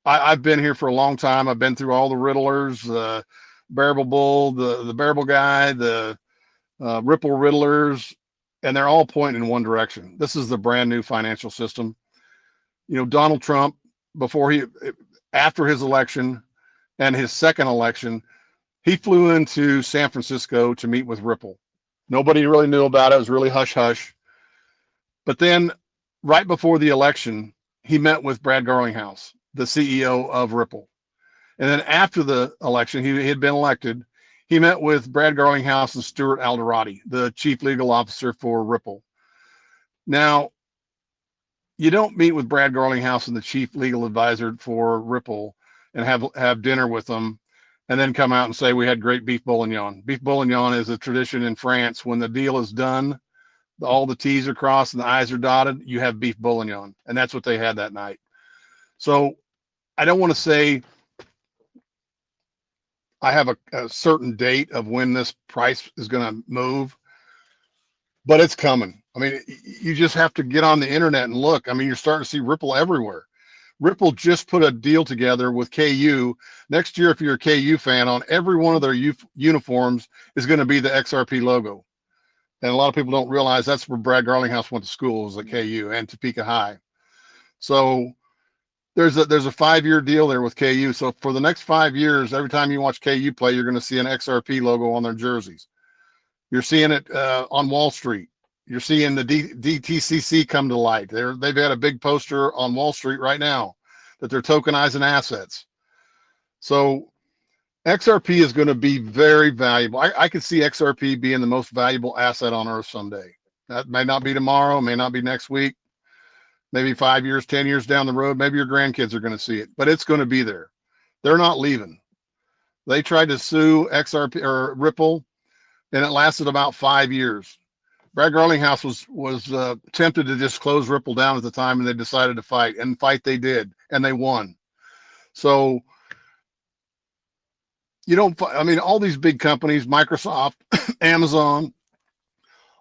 I've been here for a long time. I've been through all the Riddlers, the Bearable Bull, the Bearable Guy, the Ripple Riddlers, and they're all pointing in one direction. This is the brand new financial system. You know, Donald Trump, after his election and his second election, he flew into San Francisco to meet with Ripple. Nobody really knew about it. It was really hush hush. But then right before the election, he met with Brad Garlinghouse, the CEO of Ripple. And then after the election, he had been elected. He met with Brad Garlinghouse and Stuart Alderati, the chief legal officer for Ripple. Now, you don't meet with Brad Garlinghouse and the chief legal advisor for Ripple and have dinner with them and then come out and say, we had great beef bourguignon. Beef bourguignon is a tradition in France. When the deal is done, all the T's are crossed and the I's are dotted, you have beef bourguignon. And that's what they had that night. So I don't want to say I have a certain date of when this price is going to move, but it's coming. I mean, you just have to get on the internet and look. I mean, you're starting to see Ripple everywhere. Ripple just put a deal together with KU. Next year, if you're a KU fan, on every one of their uniforms is going to be the XRP logo. And a lot of people don't realize that's where Brad Garlinghouse went to school, was at KU and Topeka High. So there's a 5-year deal there with KU. So for the next 5 years, every time you watch KU play, you're going to see an XRP logo on their jerseys. You're seeing it on Wall Street. You're seeing the DTCC come to light. They've had a big poster on Wall Street right now that they're tokenizing assets. So XRP is going to be very valuable. I could see XRP being the most valuable asset on Earth someday. That may not be tomorrow, may not be next week, maybe 5 years, 10 years down the road. Maybe your grandkids are going to see it, but it's going to be there. They're not leaving. They tried to sue XRP or Ripple, and it lasted about 5 years. Brad Garlinghouse was tempted to just close Ripple down at the time, and they decided to fight, and fight they did, and they won. So you don't, I mean, all these big companies, Microsoft, Amazon,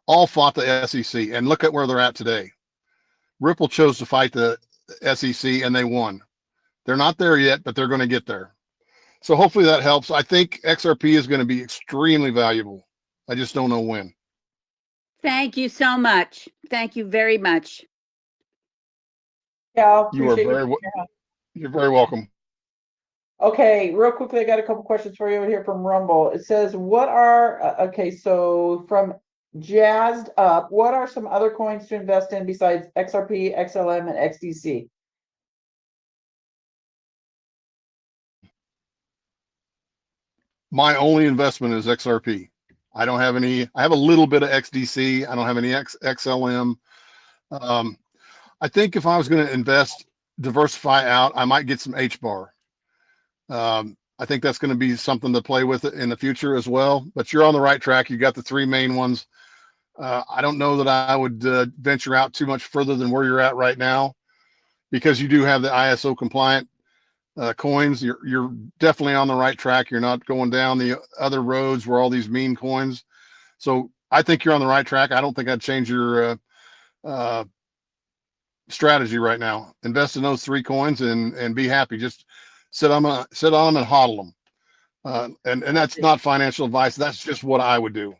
all fought the SEC, and look at where they're at today. Ripple chose to fight the SEC, and they won. They're not there yet, but they're going to get there. So hopefully that helps. I think XRP is going to be extremely valuable. I just don't know when. Thank you so much. Thank you very much. Yeah, You are you're very welcome. Okay, real quickly, I got a couple questions for you over here from Rumble. It says, what are, okay, so from jazzed up. What are some other coins to invest in besides XRP, XLM, and XDC? My only investment is XRP. I don't have any. I have a little bit of XDC. I don't have any XLM. I think if I was going to invest, diversify out, I might get some HBAR. I think that's going to be something to play with in the future as well. But you're on the right track. You got the three main ones. I don't know that I would venture out too much further than where you're at right now, because you do have the ISO compliant coins. You're definitely on the right track. You're not going down the other roads where all these mean coins. So I think you're on the right track. I don't think I'd change your strategy right now. Invest in those three coins and be happy. Just sit on them and hodl them. And that's not financial advice. That's just what I would do.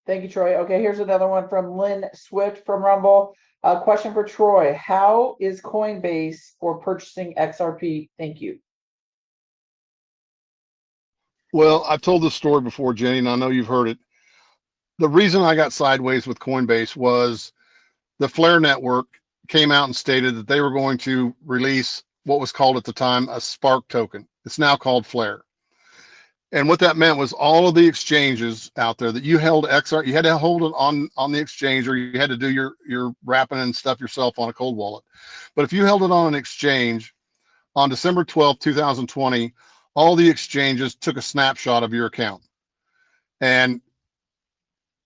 Thank you, Troy. Okay, here's another one from Lynn Swift from Rumble. A question for Troy. How is Coinbase for purchasing XRP? Thank you. Well, I've told this story before, Jenny, and I know you've heard it. The reason I got sideways with Coinbase was the Flare network came out and stated that they were going to release what was called at the time a Spark token. It's now called Flare. And what that meant was all of the exchanges out there that you held XR, you had to hold it on the exchange, or you had to do your wrapping and stuff yourself on a cold wallet. But if you held it on an exchange on December 12th, 2020, all the exchanges took a snapshot of your account. And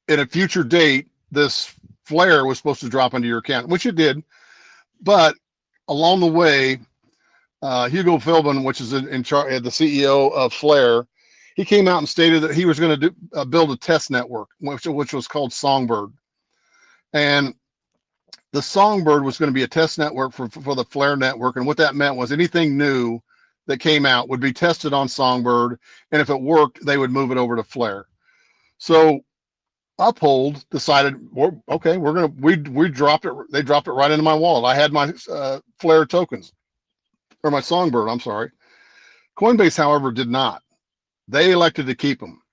in a future date, this Flare was supposed to drop into your account, which it did. But along the way, Hugo Philbin, which is in charge, the CEO of Flare, he came out and stated that he was going to build a test network, which was called Songbird. And the Songbird was going to be a test network for the Flare network. And what that meant was anything new that came out would be tested on Songbird. And if it worked, they would move it over to Flare. So Uphold decided, well, okay, we dropped it. They dropped it right into my wallet. I had my Flare tokens, or my Songbird, I'm sorry. Coinbase, however, did not. They elected to keep them.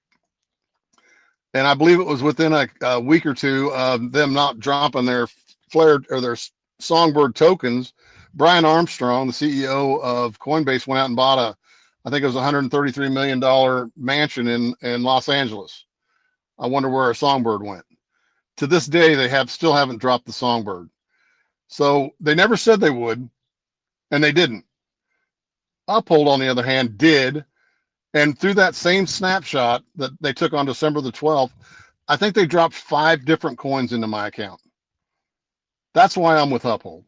And I believe it was within a week or two of them not dropping their Flare or their Songbird tokens. Brian Armstrong, the CEO of Coinbase, went out and bought I think it was $133 million mansion in Los Angeles. I wonder where our Songbird went. To this day, they still haven't dropped the Songbird. So they never said they would, and they didn't. Uphold, on the other hand, did. And through that same snapshot that they took on December the 12th, I think they dropped 5 different coins into my account. That's why I'm with Uphold.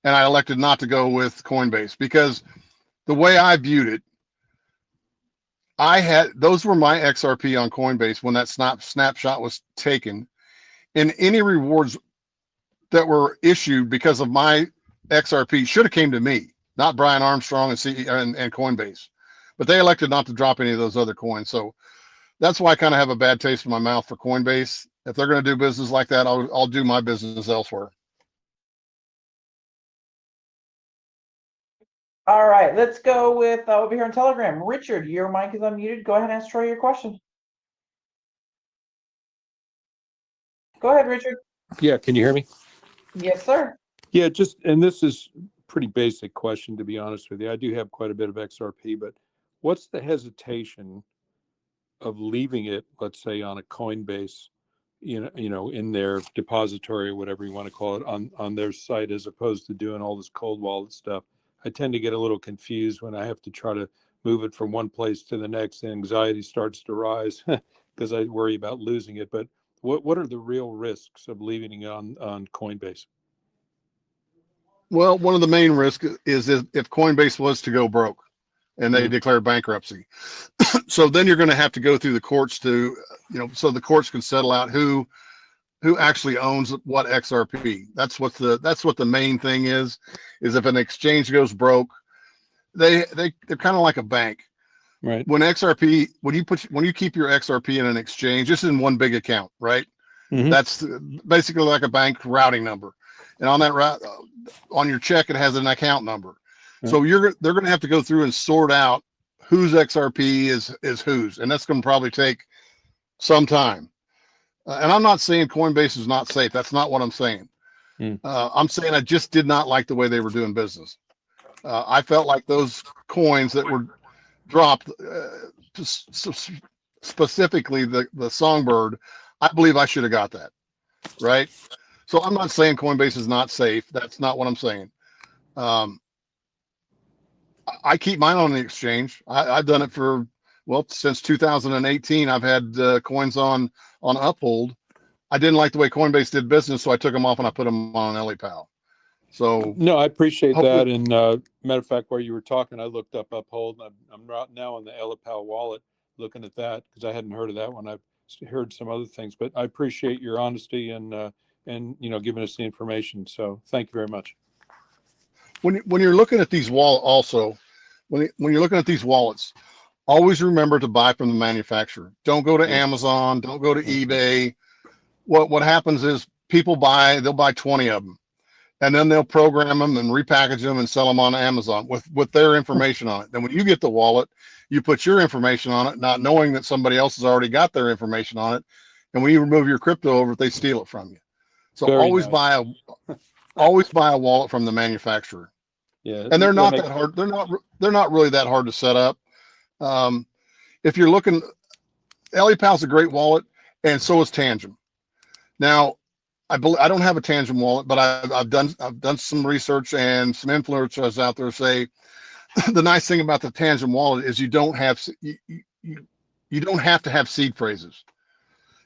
And I elected not to go with Coinbase, because the way I viewed it, those were my XRP on Coinbase when that snapshot was taken. And any rewards that were issued because of my XRP should have came to me, not Brian Armstrong and Coinbase. But they elected not to drop any of those other coins. So that's why I kind of have a bad taste in my mouth for Coinbase. If they're going to do business like that, I'll do my business elsewhere. All right, let's go with over here on Telegram. Richard, your mic is unmuted. Go ahead and ask Troy your question. Go ahead, Richard. Yeah, can you hear me? Yes, sir. Yeah, and this is a pretty basic question, to be honest with you. I do have quite a bit of XRP, but what's the hesitation of leaving it, let's say, on a Coinbase, in their depository or whatever you want to call it, on their site, as opposed to doing all this cold wallet stuff? I tend to get a little confused when I have to try to move it from one place to the next. The anxiety starts to rise because I worry about losing it. But what are the real risks of leaving it on Coinbase? Well, one of the main risks is if Coinbase was to go broke and they declare bankruptcy. So then you're going to have to go through the courts to, so the courts can settle out who actually owns what XRP. That's what the main thing is if an exchange goes broke, they're kind of like a bank. Right. When you keep your XRP in an exchange, just in one big account, right? Mm-hmm. That's basically like a bank routing number. And on that on your check, it has an account number. Right. So they're going to have to go through and sort out whose XRP is whose, and that's going to probably take some time. And I'm not saying Coinbase is not safe. That's not what I'm saying. Mm. I'm saying I just did not like the way they were doing business. I felt like those coins that were dropped, specifically the Songbird, I believe I should have got that, right? So I'm not saying Coinbase is not safe. That's not what I'm saying. I keep mine on the exchange. I've done it for, well, since 2018. I've had coins on Uphold. I didn't like the way Coinbase did business, so I took them off and I put them on EVERYPAL. So No, I appreciate hopefully, that. And matter of fact, while you were talking, I looked up Uphold. I'm right now on the EVERYPAL wallet looking at that because I hadn't heard of that one. I've heard some other things, but I appreciate your honesty and giving us the information. So thank you very much. when you're looking at these when you're looking at these wallets, always remember to buy from the manufacturer. Don't go to Amazon. Don't go to eBay. What happens is they'll buy 20 of them, and then they'll program them and repackage them and sell them on Amazon with their information on it. Then when you get the wallet, you put your information on it, not knowing that somebody else has already got their information on it. And when you remove your crypto over, they steal it from you. So Very always nice. buy a wallet from the manufacturer. Yeah, And they're not that hard. They're not really that hard to set up. If you're looking, EVERYPAL's a great wallet, and so is Tangem. Now, I don't have a Tangem wallet, but I've done some research, and some influencers out there say the nice thing about the Tangem wallet is you don't have to have seed phrases.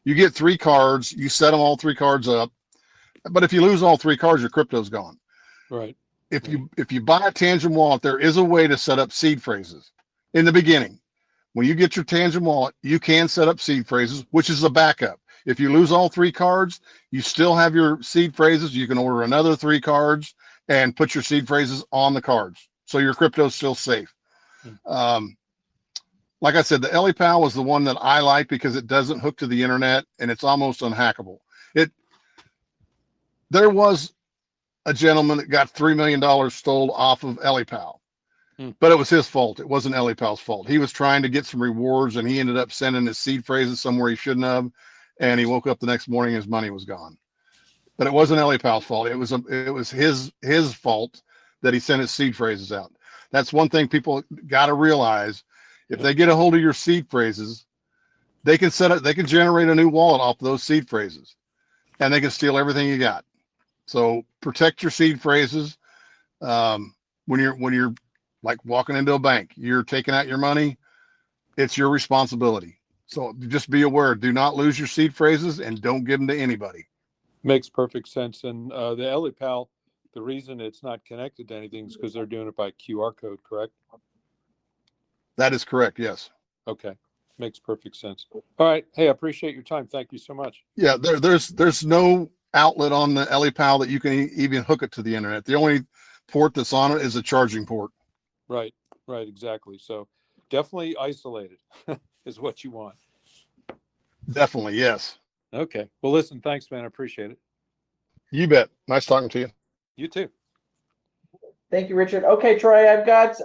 You get 3 cards, you set them all 3 cards up, but if you lose all 3 cards, your crypto's gone. Right. If you buy a Tangem wallet, there is a way to set up seed phrases in the beginning. When you get your Tangem wallet, you can set up seed phrases, which is a backup. If you lose all 3 cards, you still have your seed phrases. You can order another 3 cards and put your seed phrases on the cards, so your crypto is still safe. Like I said, the EVERYPAL was the one that I like because it doesn't hook to the internet and it's almost unhackable. There was a gentleman that got $3 million stole off of EVERYPAL, but it was his fault. It wasn't EVERYPAL's fault. He was trying to get some rewards, and he ended up sending his seed phrases somewhere he shouldn't have, and he woke up the next morning and his money was gone. But it wasn't EVERYPAL's fault. It was his fault that he sent his seed phrases out. That's one thing people got to realize. If they get a hold of your seed phrases, they can generate a new wallet off those seed phrases, and they can steal everything you got. So protect your seed phrases. When you're like walking into a bank, you're taking out your money, it's your responsibility. So just be aware, do not lose your seed phrases and don't give them to anybody. Makes perfect sense. And the EVERYPAL, the reason it's not connected to anything is because they're doing it by QR code, correct? That is correct. Yes. Okay. Makes perfect sense. All right. Hey, I appreciate your time. Thank you so much. Yeah. There's no outlet on the EVERYPAL that you can even hook it to the internet. The only port that's on it is a charging port. Right. Right. Exactly. So definitely isolated is what you want. Definitely. Yes. Okay. Well, listen, thanks, man. I appreciate it. You bet. Nice talking to you. You too. Thank you, Richard. Okay, Troy, I've got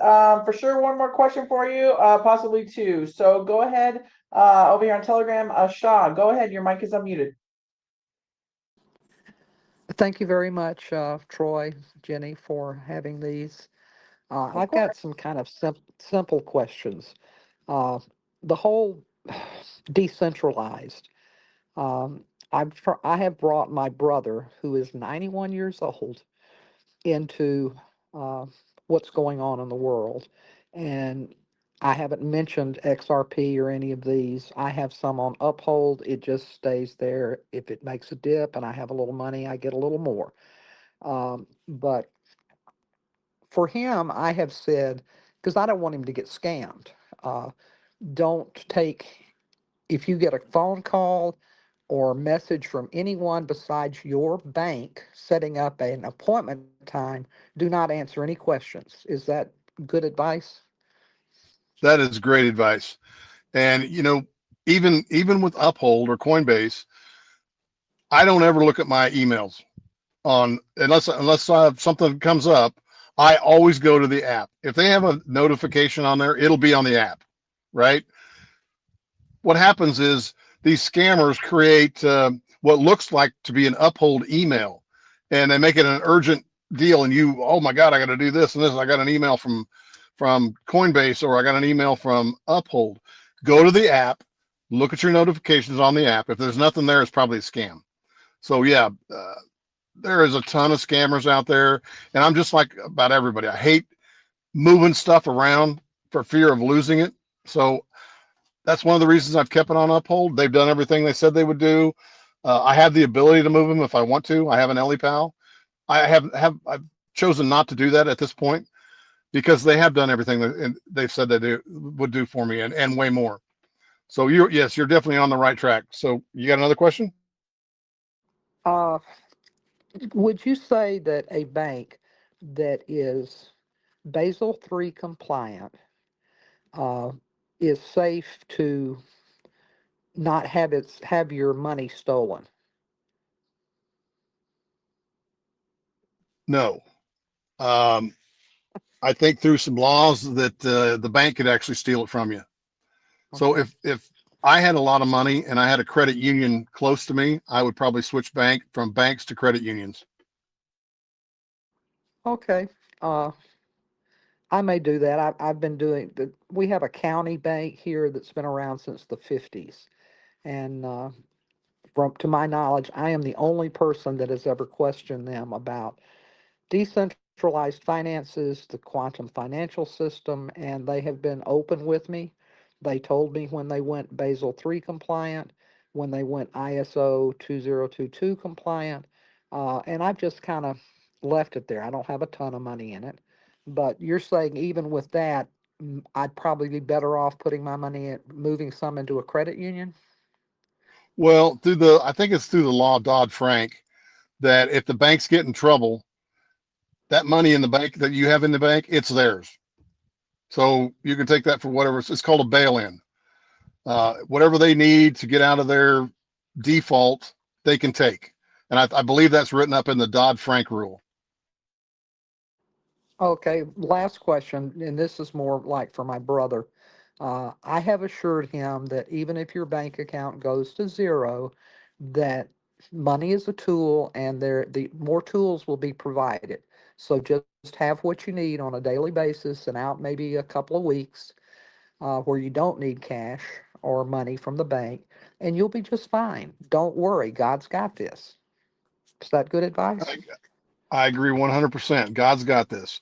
for sure one more question for you, possibly 2. So go ahead over here on Telegram. Shaw, go ahead. Your mic is unmuted. Thank you very much, Troy, Jenny, for having these. I've got some kind of simple questions. The whole decentralized. I have brought my brother, who is 91 years old, into what's going on in the world. And I haven't mentioned XRP or any of these. I have some on Uphold. It just stays there. If it makes a dip and I have a little money, I get a little more. But for him, I have said, because I don't want him to get scammed, don't take, if you get a phone call or message from anyone besides your bank setting up an appointment time, do not answer any questions. Is that good advice? That is great advice. And even with Uphold or Coinbase, I don't ever look at my emails unless something comes up. I always go to the app. If they have a notification on there, it'll be on the app, right? What happens is these scammers create what looks like to be an Uphold email, and they make it an urgent deal. And you, oh my God, I got to do this and this. I got an email from Coinbase, or I got an email from Uphold. Go to the app, look at your notifications on the app. If there's nothing there, it's probably a scam. So yeah, there is a ton of scammers out there, and I'm just like about everybody. I hate moving stuff around for fear of losing it. So that's one of the reasons I've kept it on Uphold. They've done everything they said they would do. I have the ability to move them if I want to. I have an EliPal. I've chosen not to do that at this point because they have done everything that they've said they would do for me, and way more. So yes, you're definitely on the right track. So you got another question? Uh, would you say that a bank that is Basel III compliant uh, is safe to not have your money stolen? No. I think through some laws that the bank could actually steal it from you. So Okay. if I had a lot of money and I had a credit union close to me, I would probably switch from banks to credit unions. Okay. Uh, I may do that. I've been doing the. We have a county bank here that's been around since the 50s, and from to my knowledge, I am the only person that has ever questioned them about decentralized finances, the quantum financial system, and they have been open with me. They told me when they went Basel III compliant, when they went ISO 2022 compliant, and I've just kind of left it there. I don't have a ton of money in it, but you're saying even with that, I'd probably be better off putting my money in, moving some into a credit union. Well, I think it's through the law Dodd-Frank that if the banks get in trouble, that money in the bank that you have in the bank, it's theirs. So you can take that for whatever. It's called a bail-in. Whatever they need to get out of their default, they can take. And I believe that's written up in the Dodd-Frank rule. Okay, last question, and this is more like for my brother. I have assured him that even if your bank account goes to zero, that money is a tool, and the more tools will be provided. So just have what you need on a daily basis, and out maybe a couple of weeks where you don't need cash or money from the bank, and you'll be just fine. Don't worry, God's got this. Is that good advice? I agree 100%. God's got this.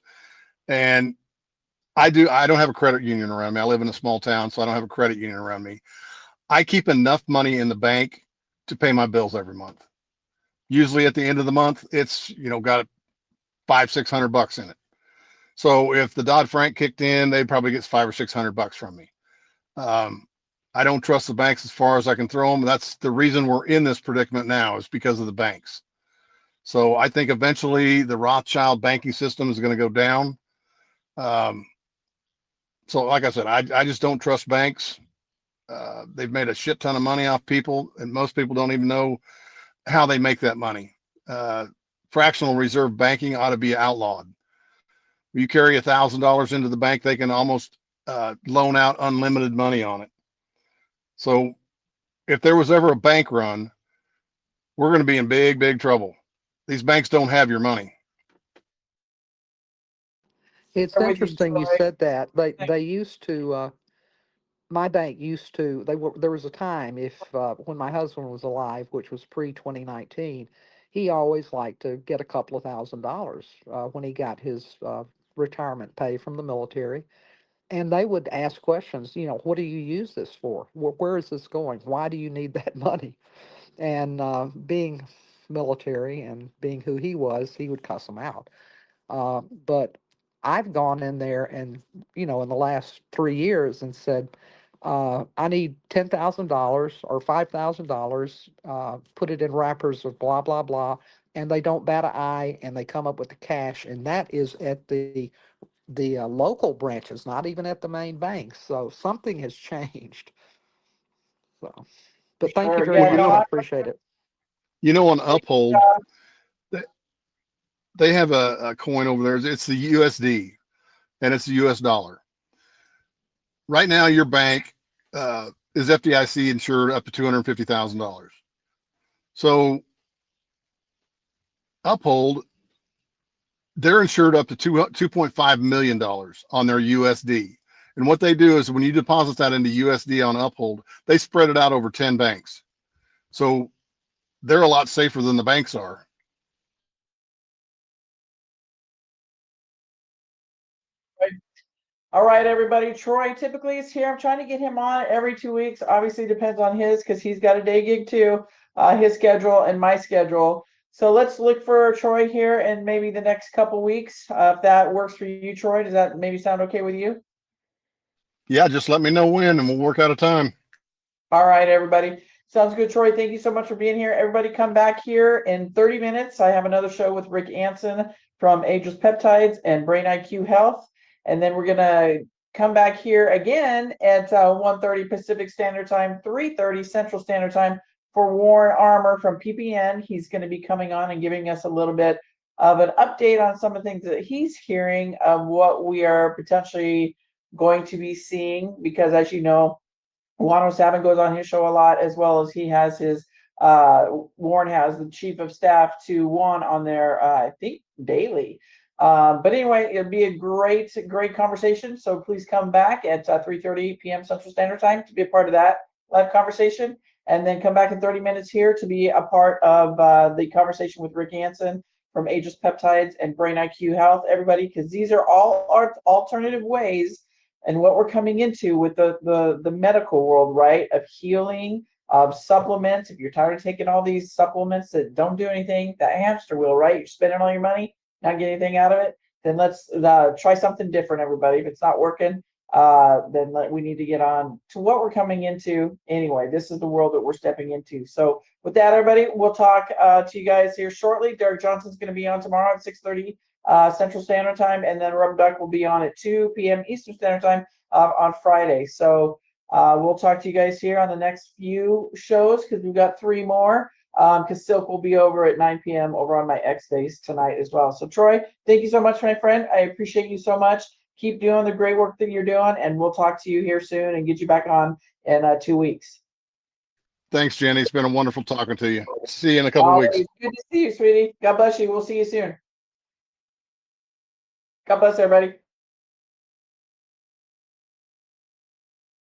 And I don't have a credit union around me. I live in a small town, so I don't have a credit union around me. I keep enough money in the bank to pay my bills every month. Usually at the end of the month, it's, got $500-600 in it. So if the Dodd-Frank kicked in, they'd probably get $500 or $600 from me. I don't trust the banks as far as I can throw them. That's the reason we're in this predicament now, is because of the banks. So I think eventually the Rothschild banking system is going to go down. So like I said, I just don't trust banks. They've made a shit ton of money off people, and most people don't even know how they make that money. Fractional reserve banking ought to be outlawed. You carry $1,000 into the bank, they can almost loan out unlimited money on it. So if there was ever a bank run, we're going to be in big, big trouble. These banks don't have your money. It's Are with you, interesting you Troy. said that. They used to. My bank used to. There was a time if when my husband was alive, which was pre 2019, he always liked to get a couple of $1,000s when he got his retirement pay from the military, and they would ask questions. What do you use this for? Where is this going? Why do you need that money? And being military and being who he would cuss them out. But I've gone in there and, in the last 3 years and said, I need $10,000 or $5,000, put it in wrappers of blah, blah, blah. And they don't bat an eye, and they come up with the cash. And that is at the local branches, not even at the main banks. So something has changed. So, but thank you Sure. very Yeah. much. No. I appreciate it. On Uphold, they have a coin over there. It's the USD, and it's the US dollar. Right now, your bank, is FDIC insured up to $250,000. So Uphold, they're insured up to $2.5 million on their USD. And what they do is when you deposit that into USD on Uphold, they spread it out over 10 banks. So they're a lot safer than the banks are. All right, everybody. Troy typically is here. I'm trying to get him on every 2 weeks. Obviously, depends on his because he's got a day gig too, his schedule and my schedule. So let's look for Troy here in maybe the next couple weeks. If that works for you, Troy, does that maybe sound okay with you? Yeah, just let me know when and we'll work out a time. All right, everybody. Sounds good, Troy. Thank you so much for being here. Everybody come back here in 30 minutes. I have another show with Rick Anson from Ageless Peptides and Brain IQ Health. And then we're going to come back here again at 1:30 Pacific Standard Time, 3:30 Central Standard Time for Warren Armour from PPN. He's going to be coming on and giving us a little bit of an update on some of the things that he's hearing of what we are potentially going to be seeing, because as you know, Juan O'Savin goes on his show a lot, as well as he has his Warren has the chief of staff to Juan on there, I think daily. But anyway, it'll be a great conversation. So please come back at 3:30 p.m. Central Standard Time to be a part of that live conversation, and then come back in 30 minutes here to be a part of the conversation with Rick Anson from Ageless Peptides and Brain IQ Health. Everybody, because these are all alternative ways. And what we're coming into with the medical world, right, of healing, of supplements. If you're tired of taking all these supplements that don't do anything, that hamster wheel, right? You're spending all your money, not getting anything out of it. Then let's try something different, everybody. If it's not working, then we need to get on to what we're coming into. Anyway, this is the world that we're stepping into. So with that, everybody, we'll talk to you guys here shortly. Derek Johnson's going to be on tomorrow at 6:30. Central Standard Time, and then Rub Duck will be on at 2 p.m. Eastern Standard Time on Friday. So we'll talk to you guys here on the next few shows because we've got 3 more. Because Silk will be over at 9 p.m. over on my X Space tonight as well. So Troy, thank you so much, my friend. I appreciate you so much. Keep doing the great work that you're doing, and we'll talk to you here soon and get you back on in 2 weeks. Thanks, Jenny. It's been a wonderful talking to you. See you in a couple Always weeks. good to see you, sweetie. God bless you. We'll see you soon. God bless everybody.